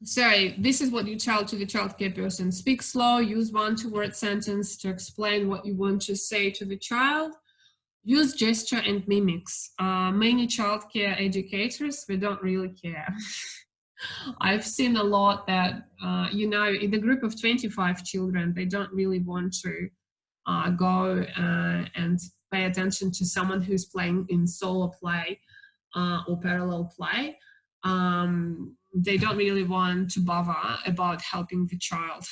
So this is what you tell to the childcare person. Speak slow, use one-to-word sentence to explain what you want to say to the child. Use gesture and mimics. Many childcare educators, they don't really care. I've seen a lot that, you know, in the group of 25 children, they don't really want to go and pay attention to someone who's playing in solo play or parallel play. They don't really want to bother about helping the child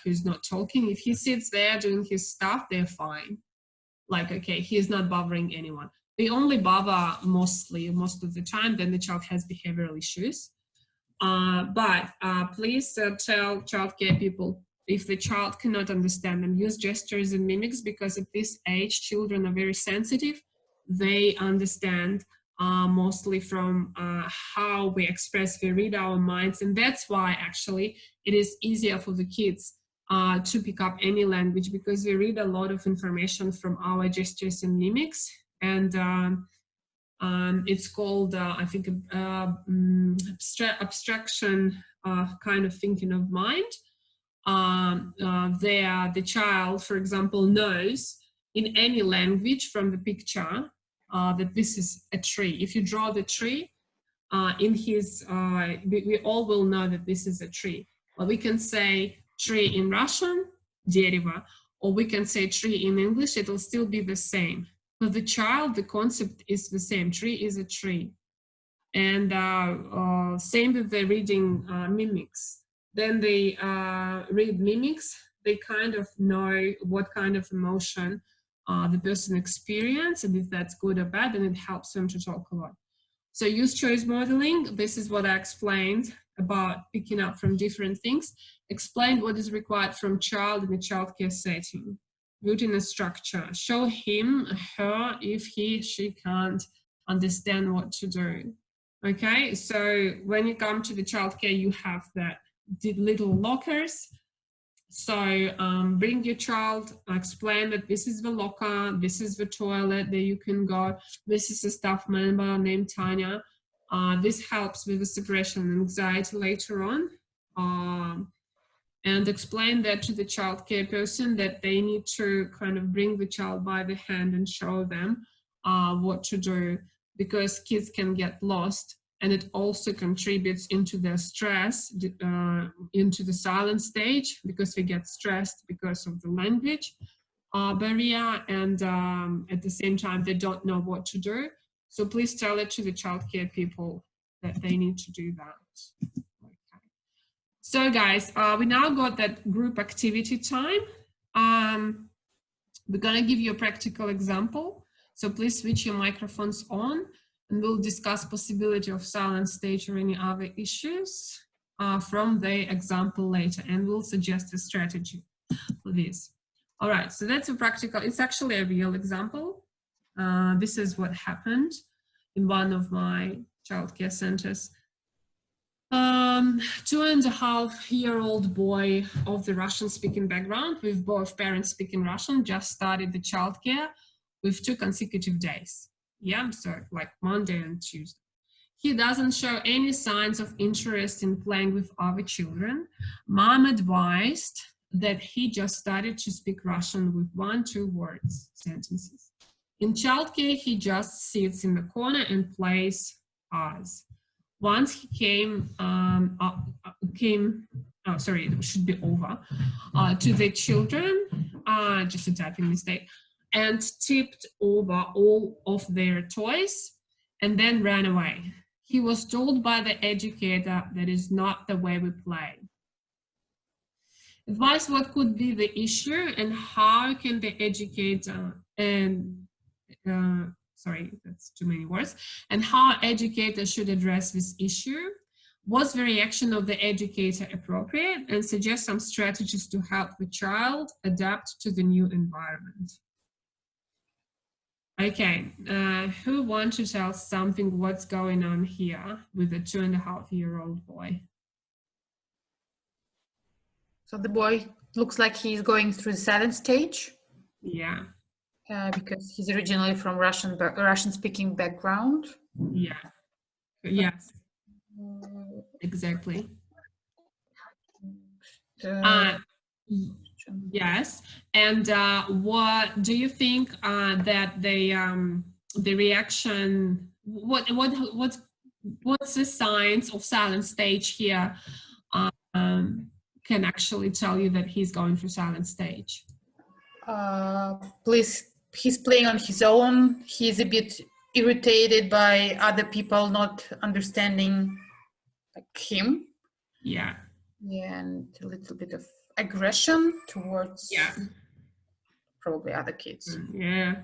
who's not talking. If he sits there doing his stuff, they're fine. Like, okay, he's not bothering anyone. They only bother most of the time, then the child has behavioral issues. But please tell childcare people, if the child cannot understand them, use gestures and mimics, because at this age, children are very sensitive. They understand mostly from how we express, we read our minds. And that's why actually it is easier for the kids to pick up any language, because we read a lot of information from our gestures and mimics. And it's called, I think, abstraction kind of thinking of mind. The child, for example, knows in any language from the picture that this is a tree. If you draw the tree, we all will know that this is a tree. But we can say tree in Russian, дерево, or we can say tree in English, it'll still be the same. For the child, the concept is the same. Tree is a tree. And same with the reading mimics. Then they read mimics, they kind of know what kind of emotion the person experiences, and if that's good or bad, then it helps them to talk a lot. So use choice modeling. This is what I explained about picking up from different things. Explain what is required from child in a childcare setting. Build in a structure. Show him, her, if she can't understand what to do. Okay, so when you come to the childcare, you have that little lockers. So bring your child, explain that this is the locker, this is the toilet, there you can go, this is a staff member named Tanya. This helps with the separation and anxiety later on. And explain that to the childcare person, that they need to kind of bring the child by the hand and show them what to do, because kids can get lost. And it also contributes into their stress, into the silent stage, because they get stressed because of the language barrier, and at the same time, they don't know what to do. So please tell it to the childcare people that they need to do that. Okay. So guys, we now got that group activity time. We're gonna give you a practical example. So please switch your microphones on. And we'll discuss possibility of silent stage or any other issues from the example later, and we'll suggest a strategy for this. All right, so that's a practical, it's actually a real example. This is what happened in one of my childcare centers. 2.5-year-old boy of the Russian speaking background, with both parents speaking Russian, just started the childcare with 2 consecutive days. Yeah, so like Monday and Tuesday. He doesn't show any signs of interest in playing with other children. Mom advised that he just started to speak Russian with 1-2 words, sentences. In childcare, he just sits in the corner and plays Oz. Once he came, oh, sorry, it should be over, to the children, just a typing mistake, and tipped over all of their toys and then ran away. He was told by the educator that is not the way we play. Advise what could be the issue and how can the educator sorry, that's too many words, and how educator should address this issue. Was the reaction of the educator appropriate? And suggest some strategies to help the child adapt to the new environment. Okay, who wants to tell something what's going on here with a 2.5-year-old boy? So the boy Looks like he's going through the silent stage. Yeah. Because he's originally from Russian-speaking background. Yeah. Yes. Exactly. Yes. And what do you think that the reaction? What's the signs of silent stage here? Can actually tell you that he's going through silent stage. Please, he's playing on his own. He's a bit irritated by other people not understanding like him. Yeah. Yeah, and a little bit of aggression towards probably other kids. Yeah,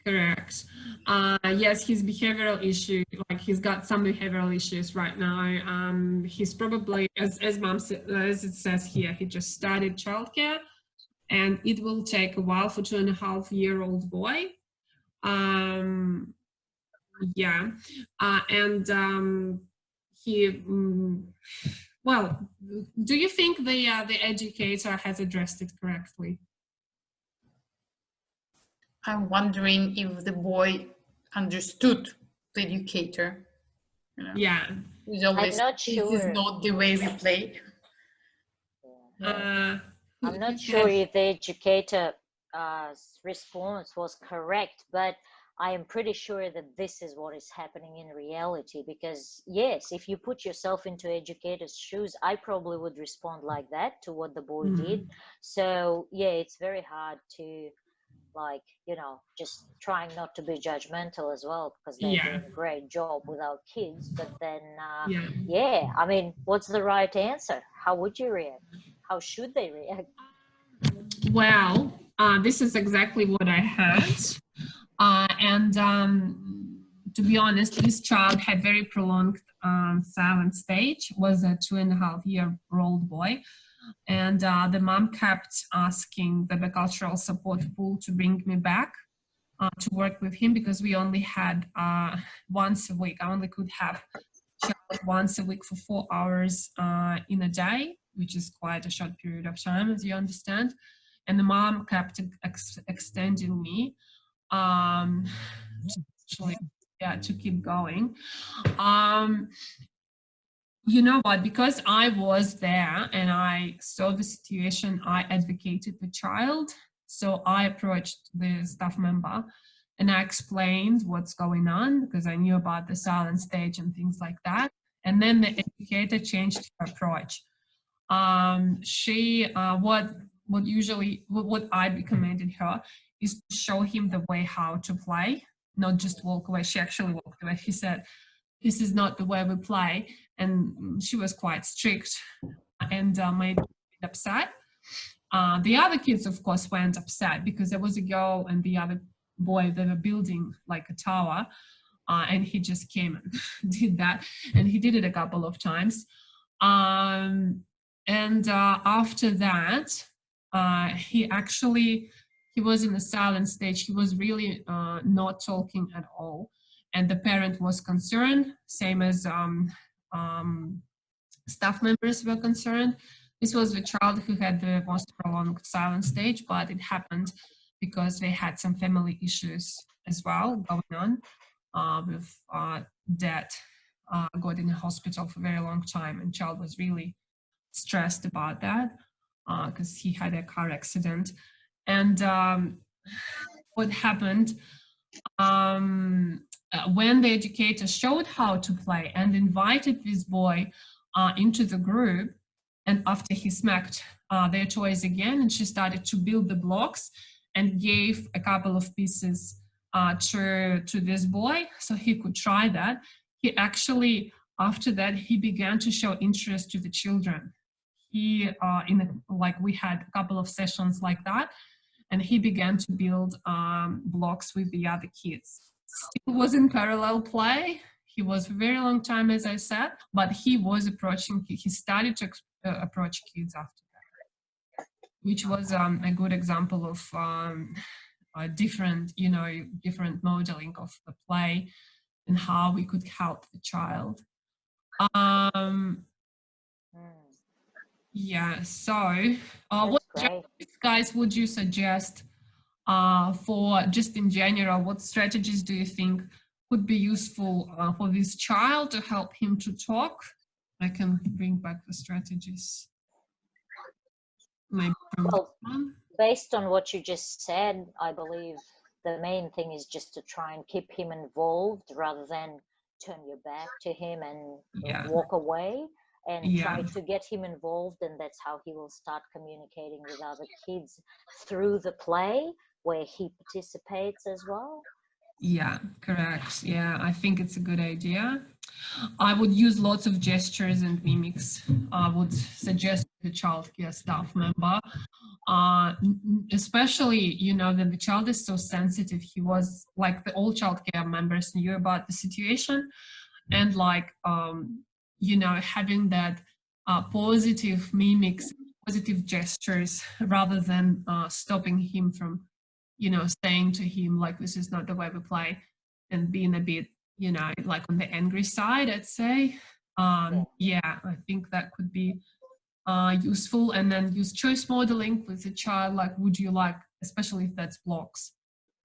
correct. Yes, his behavioral issue, like he's got some behavioral issues right now. He's probably, as mom said, as it says here, he just started childcare, and it will take a while for 2.5-year-old boy. Yeah, and he. Well, do you think the educator has addressed it correctly? I'm wondering if the boy understood the educator. You know? Yeah. Always, I'm not sure. This is not the way we play. I'm not sure if the educator's response was correct, but I am pretty sure that this is what is happening in reality, because yes, if you put yourself into educator's shoes, I probably would respond like that to what the boy did. So yeah, it's very hard to, like, you know, just trying not to be judgmental as well, because they're doing a great job with our kids. But then yeah, I mean, what's the right answer? How would you react? How should they react? Well, this is exactly what I heard. And to be honest, this child had very prolonged silent stage, was a 2.5-year-old boy. And the mom kept asking the bicultural support pool to bring me back to work with him, because we only had once a week. I only could have child once a week for 4 hours in a day, which is quite a short period of time, as you understand. And the mom kept extending me to keep going. You know what, because I was there and I saw the situation, I advocated the child. So I approached the staff member and I explained what's going on, because I knew about the silent stage and things like that. And then the educator changed her approach. What I recommended her is to show him the way how to play, not just walk away. She actually walked away. She said, "This is not the way we play," and she was quite strict and made me upset. The other kids, of course, went upset, because there was a girl and the other boy, they were building like a tower, and he just came and did that, and he did it a couple of times. And after that, he was in a silent stage. He was really not talking at all. And the parent was concerned, same as staff members were concerned. This was the child who had the most prolonged silent stage, but it happened because they had some family issues as well going on, with dad got in the hospital for a very long time, and child was really stressed about that because he had a car accident. And what happened, when the educator showed how to play and invited this boy into the group, and after he smacked their toys again, and she started to build the blocks and gave a couple of pieces to this boy so he could try that, he actually, after that, he began to show interest to the children. He we had a couple of sessions like that, and he began to build blocks with the other kids. Still was in parallel play. He was for a very long time, as I said, but he started to approach kids after that, which was a good example of a different modeling of the play and how we could help the child. Yeah. So, what That's great. strategies, guys, would you suggest for just in general? What strategies do you think would be useful for this child to help him to talk? I can bring back the strategies. Maybe from this Well, one. based on what you just said, I believe the main thing is just to try and keep him involved rather than turn your back to him and Yeah. walk away, and Yeah. try to get him involved, and that's how he will start communicating with other kids through the play where he participates as well. Yeah, correct. Yeah, I think it's a good idea. I would use lots of gestures and mimics. I would suggest the childcare staff member, especially, you know, that the child is so sensitive. He was like the all childcare members knew about the situation, and like, you know, having that positive mimics, positive gestures rather than stopping him from, you know, saying to him like, this is not the way we play, and being a bit, you know, like on the angry side, I'd say. Yeah, I think that could be useful. And then use choice modeling with the child, like, would you like, especially if that's blocks,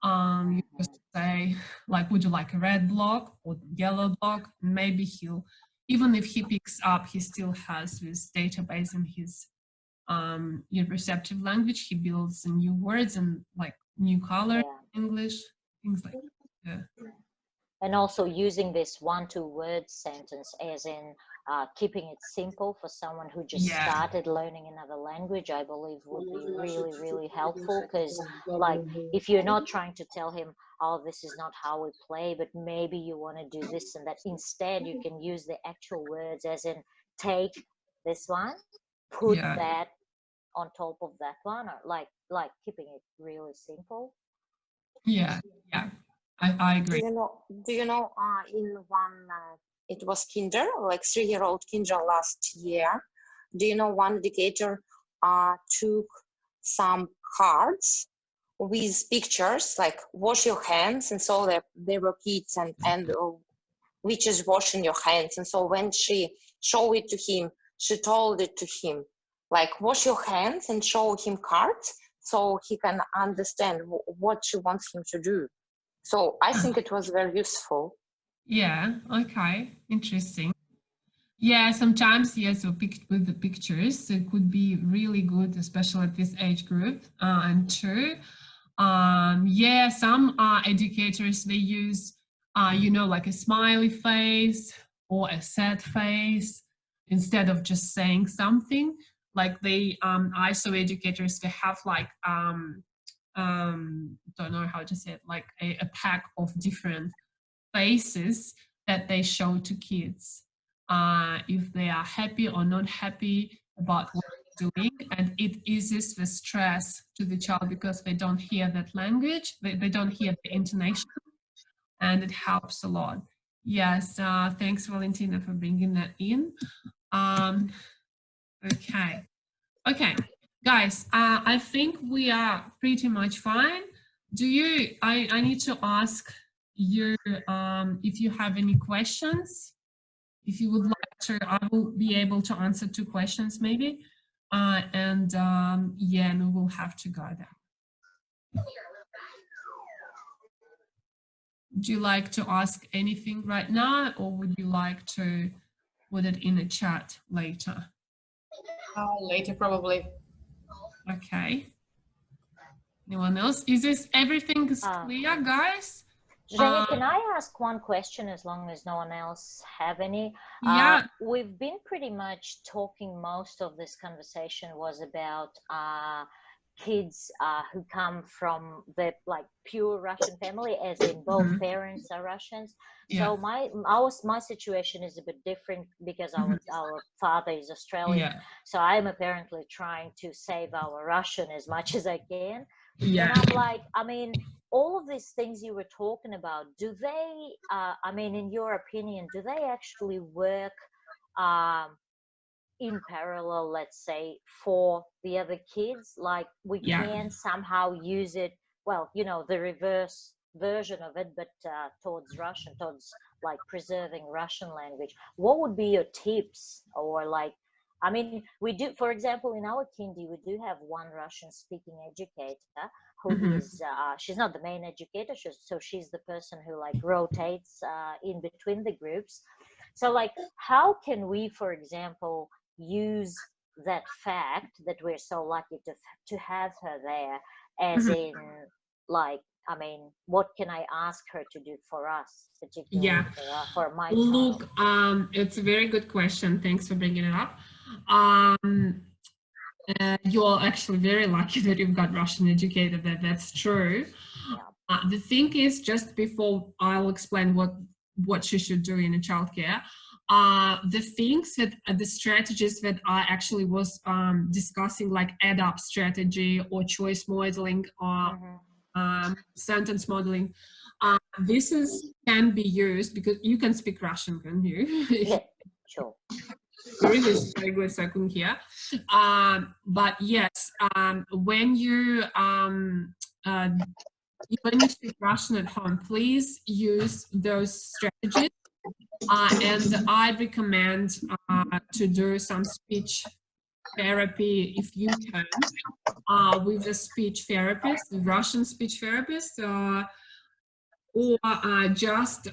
you just say like, would you like a red block or yellow block? Maybe he'll, even if he picks up, he still has this database in his receptive language. He builds new words and like new color English, things like that. And also using this 1-2 word sentence, as in keeping it simple for someone who just Yeah. started learning another language, I believe would be really, really helpful. Because like, if you're not trying to tell him, oh, this is not how we play, but maybe you want to do this and that, instead you can use the actual words, as in take this one, put Yeah. that on top of that one, or like keeping it really simple. Yeah. I agree. Do you know, in one, it was kinder, like 3-year-old kinder last year. Do you know one educator took some cards with pictures like wash your hands, and so there were kids and which is washing your hands. And so when she showed it to him, she told it to him like wash your hands, and show him cards so he can understand what she wants him to do. So I think it was very useful. Yeah. Okay. Interesting. Yeah. Sometimes, yes, with the pictures, it could be really good, especially at this age group. And two, yeah, some educators, they use, you know, like a smiley face or a sad face instead of just saying something. Like they, ISO educators, they have like, don't know how to say it, like a pack of different faces that they show to kids, if they are happy or not happy about what they're doing. And it eases the stress to the child because they don't hear that language, they don't hear the intonation, and it helps a lot. Yes, thanks, Valentina, for bringing that in. Okay. Okay, guys, I think we are pretty much fine. Do you, I need to ask you if you have any questions. If you would like to, I will be able to answer 2 questions maybe. Yeah, and we will have to go there. Would you like to ask anything right now, or would you like to put it in a chat later? Later, probably. Okay. Anyone else? Is this everything is clear, guys? Jenny, can I ask one question as long as no one else have any? Yeah. We've been pretty much talking, most of this conversation was about kids who come from the like pure Russian family, as in both parents are Russians. So my situation is a bit different because our father is Australian. So I'm apparently trying to save our Russian as much as I can. And I'm like, I mean, all of these things you were talking about, do they, I mean, in your opinion, do they actually work in parallel, let's say, for the other kids? Like we can somehow use it, well, you know, the reverse version of it, but towards Russian, towards like preserving Russian language. What would be your tips, or like, I mean, we do, for example, in our kindy, we do have one Russian speaking educator who is, she's not the main educator, so she's the person who like rotates in between the groups. So like, how can we, for example, use that fact that we're so lucky to have her there, as in like, I mean, what can I ask her to do for us, particularly for my child? Look, it's a very good question. Thanks for bringing it up. You're actually very lucky that you've got Russian educated. That's true. Yeah. The thing is, just before I'll explain what she should do in a childcare, the things that the strategies that I actually was discussing, like add-up strategy or choice modeling or sentence modeling, this can be used because you can speak Russian, can you? Yeah, sure. Your English is very good, so I couldn't hear. But yes, when you speak Russian at home, please use those strategies. And I'd recommend to do some speech therapy if you can with a speech therapist, a Russian speech therapist, or just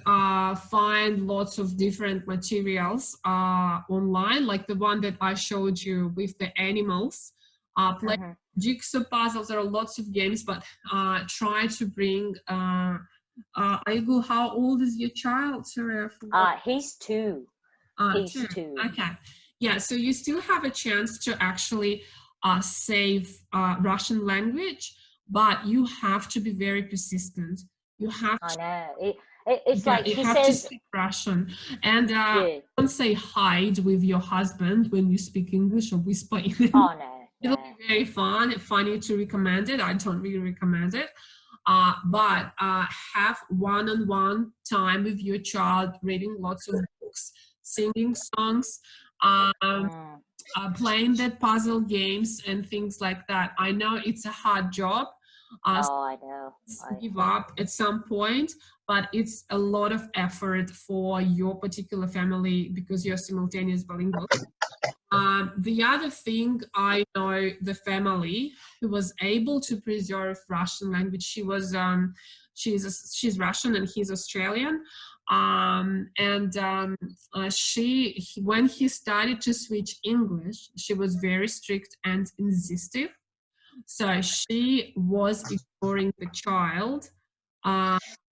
find lots of different materials online, like the one that I showed you with the animals. Play jigsaw puzzles. There are lots of games, but try to bring. Aigu, how old is your child? Sorry, he's 2. He's 2. Okay. Yeah, so you still have a chance to actually save Russian language, but you have to be very persistent. You have to, I know. It's like you he have to says, speak Russian. And don't say hide with your husband when you speak English or whisper in it. Oh, no. It'll be very funny to recommend it. I don't really recommend it. But have one-on-one time with your child, reading lots of books, singing songs, playing the puzzle games and things like that. I know it's a hard job. I know. Give up at some point, but it's a lot of effort for your particular family because you're simultaneous bilingual. The other thing, I know the family who was able to preserve Russian language. She's Russian and he's Australian. When he started to switch English, she was very strict and insistive. So she was ignoring the child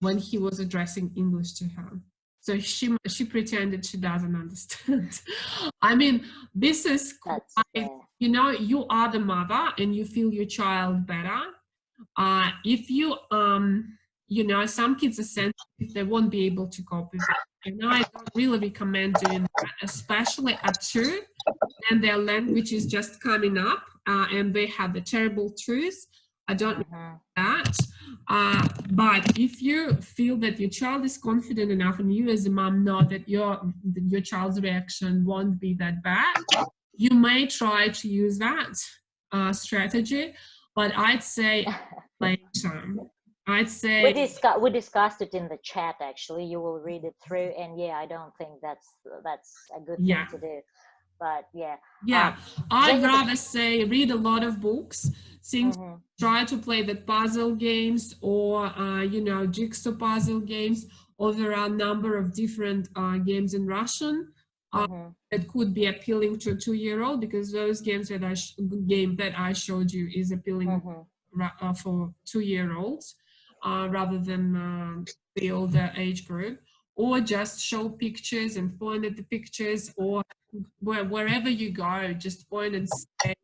when he was addressing English to her. So she pretended she doesn't understand. I mean, this is quite, you are the mother and you feel your child better. If you, some kids are sensitive, they won't be able to cope with it. And I don't really recommend doing that, especially at 2, and their language is just coming up and they have the terrible truths. I don't know that. But if you feel that your child is confident enough and you as a mom know that your child's reaction won't be that bad, you may try to use that strategy. But I'd say later. I'd say we discussed it in the chat. Actually, you will read it through, and I don't think that's a good thing to do. But I'd rather say read a lot of books, try to play the puzzle games or jigsaw puzzle games, or there are a number of different games in Russian that could be appealing to a 2-year-old, because those games that I showed you is appealing for 2-year-olds rather than the older age group. Or just show pictures and point at the pictures, or wherever you go, just point and say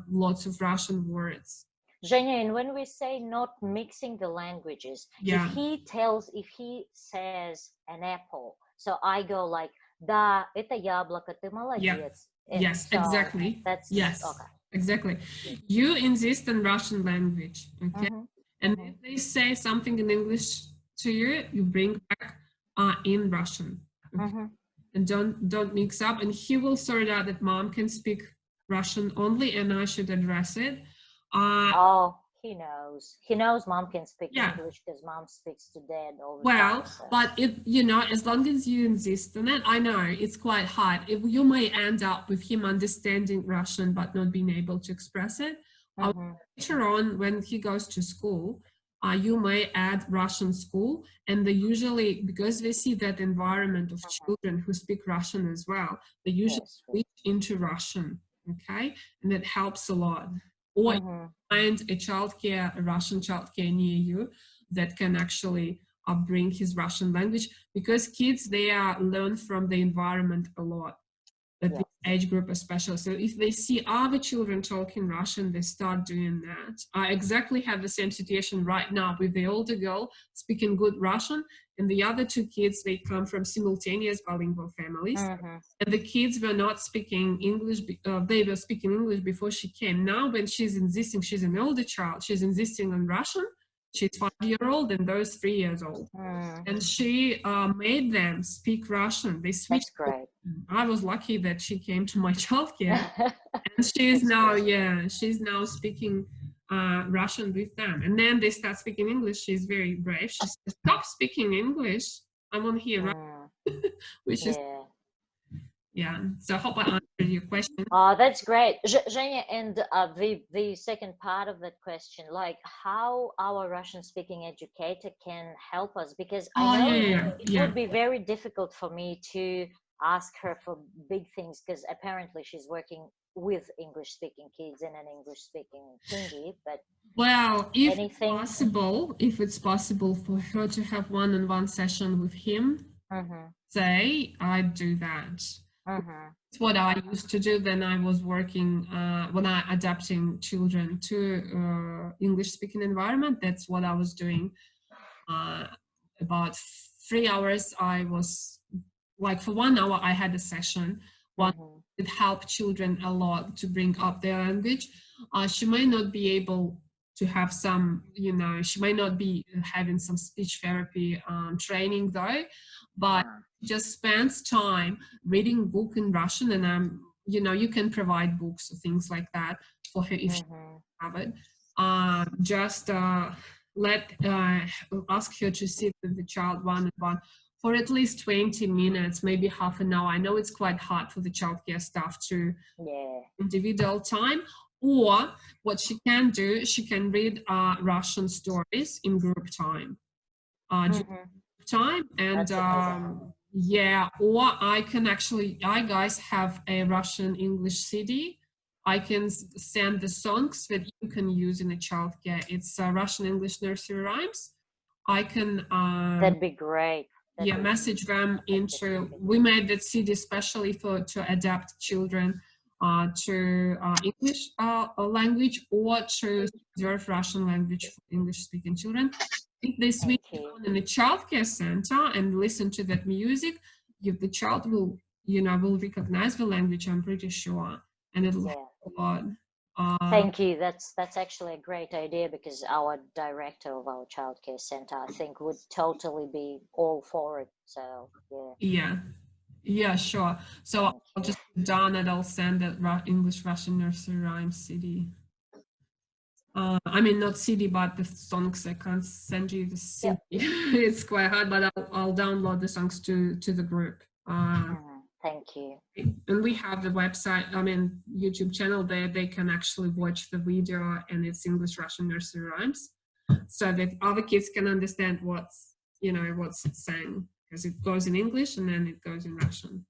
lots of Russian words. Zhenya, and when we say not mixing the languages, if he says an apple, so I go like, да, это яблоко, ты молодец. Yes, exactly. Exactly. You insist on Russian language, okay? And if they say something in English to you, you bring back in Russian. Okay? And don't mix up. And he will sort out that mom can speak Russian only, and I should address it. he knows. He knows mom can speak Yeah. English because mom speaks to dad all the Well, time. So. but you know, as long as you insist on it, I know it's quite hard. You may end up with him understanding Russian but not being able to express it. Later on, when he goes to school, you may add Russian school, and they usually, because they see that environment of children who speak Russian as well, they usually switch into Russian, okay? And that helps a lot. Or find a Russian childcare near you that can actually bring his Russian language, because kids, they learn from the environment a lot, at this age group especially. So if they see other children talking Russian, they start doing that. I exactly have the same situation right now with the older girl speaking good Russian, and the other two kids, they come from simultaneous bilingual families. And the kids were not speaking English, they were speaking English before she came. Now when she's insisting, she's an older child, she's insisting on Russian. She's 5-year-old and those 3 years old. And she made them speak Russian. They switched. That's great. I was lucky that she came to my childcare. And she's now, she's now speaking Russian with them. And then they start speaking English. She's very brave. She says, stop speaking English. I want to hear Russian. Which is, so I hope I answered your question. Oh, that's great. Zhenya, and the second part of that question, like how our Russian-speaking educator can help us, because I know it would be very difficult for me to ask her for big things, because apparently she's working with English-speaking kids in an English-speaking thingy, but well, if it's possible for her to have one-on-one session with him, say, I'd do that. It's what I used to do when I was working, when I adapting children to English-speaking environment. That's what I was doing. About 3 hours, I was like, for 1 hour, I had a session. It helped children a lot to bring up their language. She may not be able to have some, she may not be having some speech therapy training though, but just spends time reading book in Russian, and you can provide books or things like that for her if she have it. Just ask her to sit with the child one-on-one for at least 20 minutes, maybe half an hour. I know it's quite hard for the childcare staff to individual time. Or what she can do, she can read Russian stories in group time. And or I can actually, I guys have a Russian English CD. I can send the songs that you can use in a childcare. It's Russian English nursery rhymes. I can that'd be great. Message them into. We made that CD especially to adapt children to English language, or to observe Russian language for English-speaking children. If they switch on in the childcare center and listen to that music, the child will, will recognize the language, I'm pretty sure, and it'll help a lot. Thank you. That's actually a great idea, because our director of our childcare center, I think, would totally be all for it. So yeah, sure. So I'll just down it. I'll send the English Russian nursery rhyme CD. I mean, not CD, but the songs. I can't send you the CD. It's quite hard, but I'll download the songs to the group. Thank you. And we have the website, YouTube channel there. They can actually watch the video, and it's English Russian nursery rhymes, so that other kids can understand what's it's saying, because it goes in English and then it goes in Russian.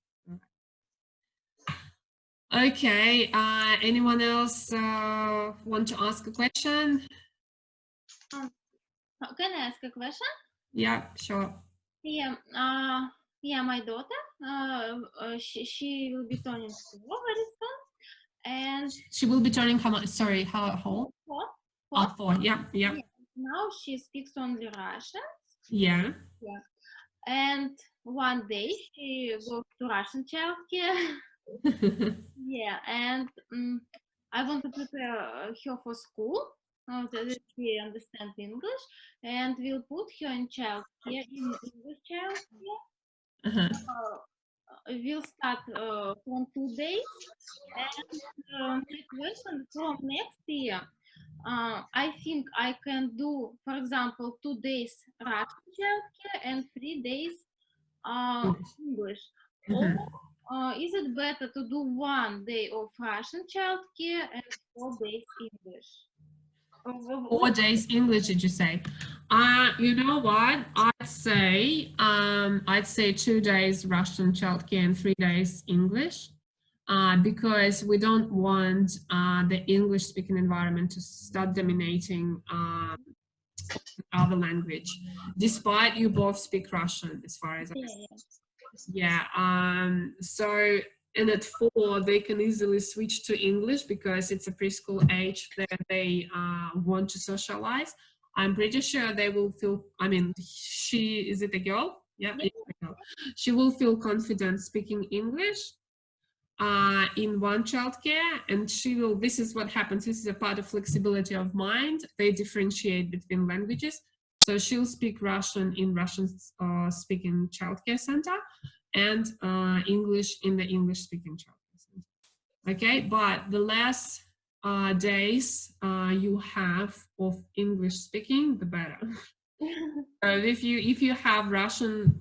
Okay, anyone else want to ask a question? Can I ask a question? Yeah, sure. My daughter, she will be turning 4 very soon, and she will be turning how much? Sorry, how old? 4. 4. Yeah. Now she speaks only Russian. Yeah. And one day she goes to Russian childcare. And I want to prepare her for school, so that she understands English, and we'll put her in childcare, in English childcare. We'll start from 2 days, and my question from next year, I think I can do, for example, 2 days Russian childcare and 3 days English. Or is it better to do 1 day of Russian childcare and 4 days English? 4 days English, did you say? You know what? I'd say 2 days Russian childcare and 3 days English, because we don't want the English speaking environment to start dominating other language, despite you both speak Russian, as far as I know. Yeah. So, and at 4, they can easily switch to English because it's a preschool age that they want to socialize. I'm pretty sure they will feel, I mean, is it a girl? Yeah, it's a girl. She will feel confident speaking English in one childcare, and she will, this is what happens, this is a part of flexibility of mind. They differentiate between languages. So she'll speak Russian in Russian speaking childcare center, and English in the English speaking childcare center. Okay, but the less days you have of English speaking, the better. So if you have Russian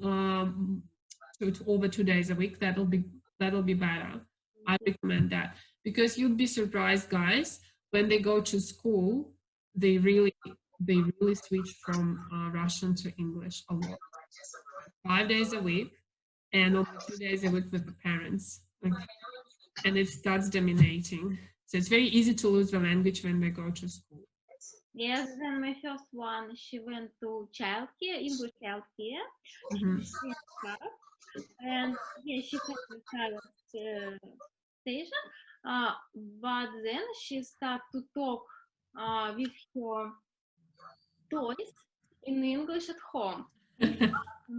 over 2 days a week, that'll be better. I recommend that, because you'd be surprised, guys, when they go to school, they really switch from Russian to English a lot. 5 days a week, and only 2 days a week with the parents. Okay. And it starts dominating. So it's very easy to lose the language when they go to school. Yes, then my first one, she went to childcare, English childcare. And yeah, she had a silent station, but then she started to talk with her toys in English at home. In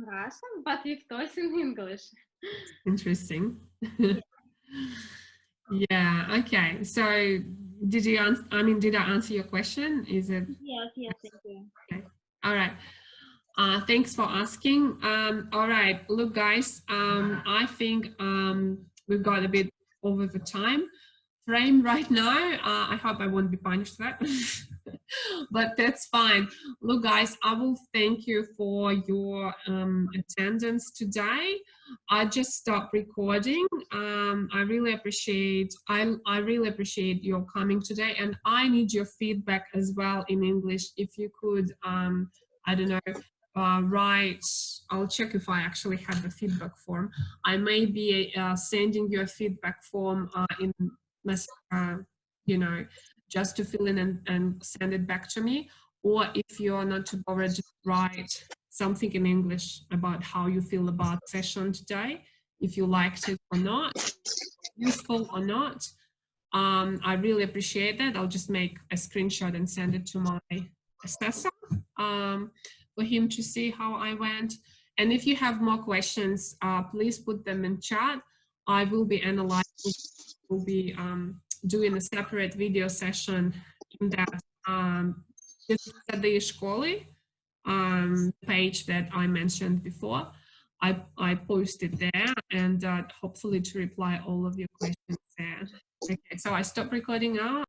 Russian, but with toys in English. Interesting. Yeah, okay. So did you answer, did I answer your question? Is it? Yes, thank you. Okay. All right. Thanks for asking. All right, look, guys, I think we've got a bit over the time frame right now. I hope I won't be punished for that, but that's fine. Look, guys, I will thank you for your attendance today. I just stopped recording. I really appreciate your coming today, and I need your feedback as well in English. If you could, I don't know, write. I'll check if I actually have the feedback form. I may be sending you a feedback form in you know, just to fill in and send it back to me. Or if you're not too bothered, just write something in English about how you feel about session today, if you liked it or not, useful or not. I really appreciate that. I'll just make a screenshot and send it to my assessor for him to see how I went. And if you have more questions, please put them in chat. I will be analyzing, will be doing a separate video session in that page that I mentioned before. I posted there, and hopefully to reply all of your questions there. Okay, so I stop recording now.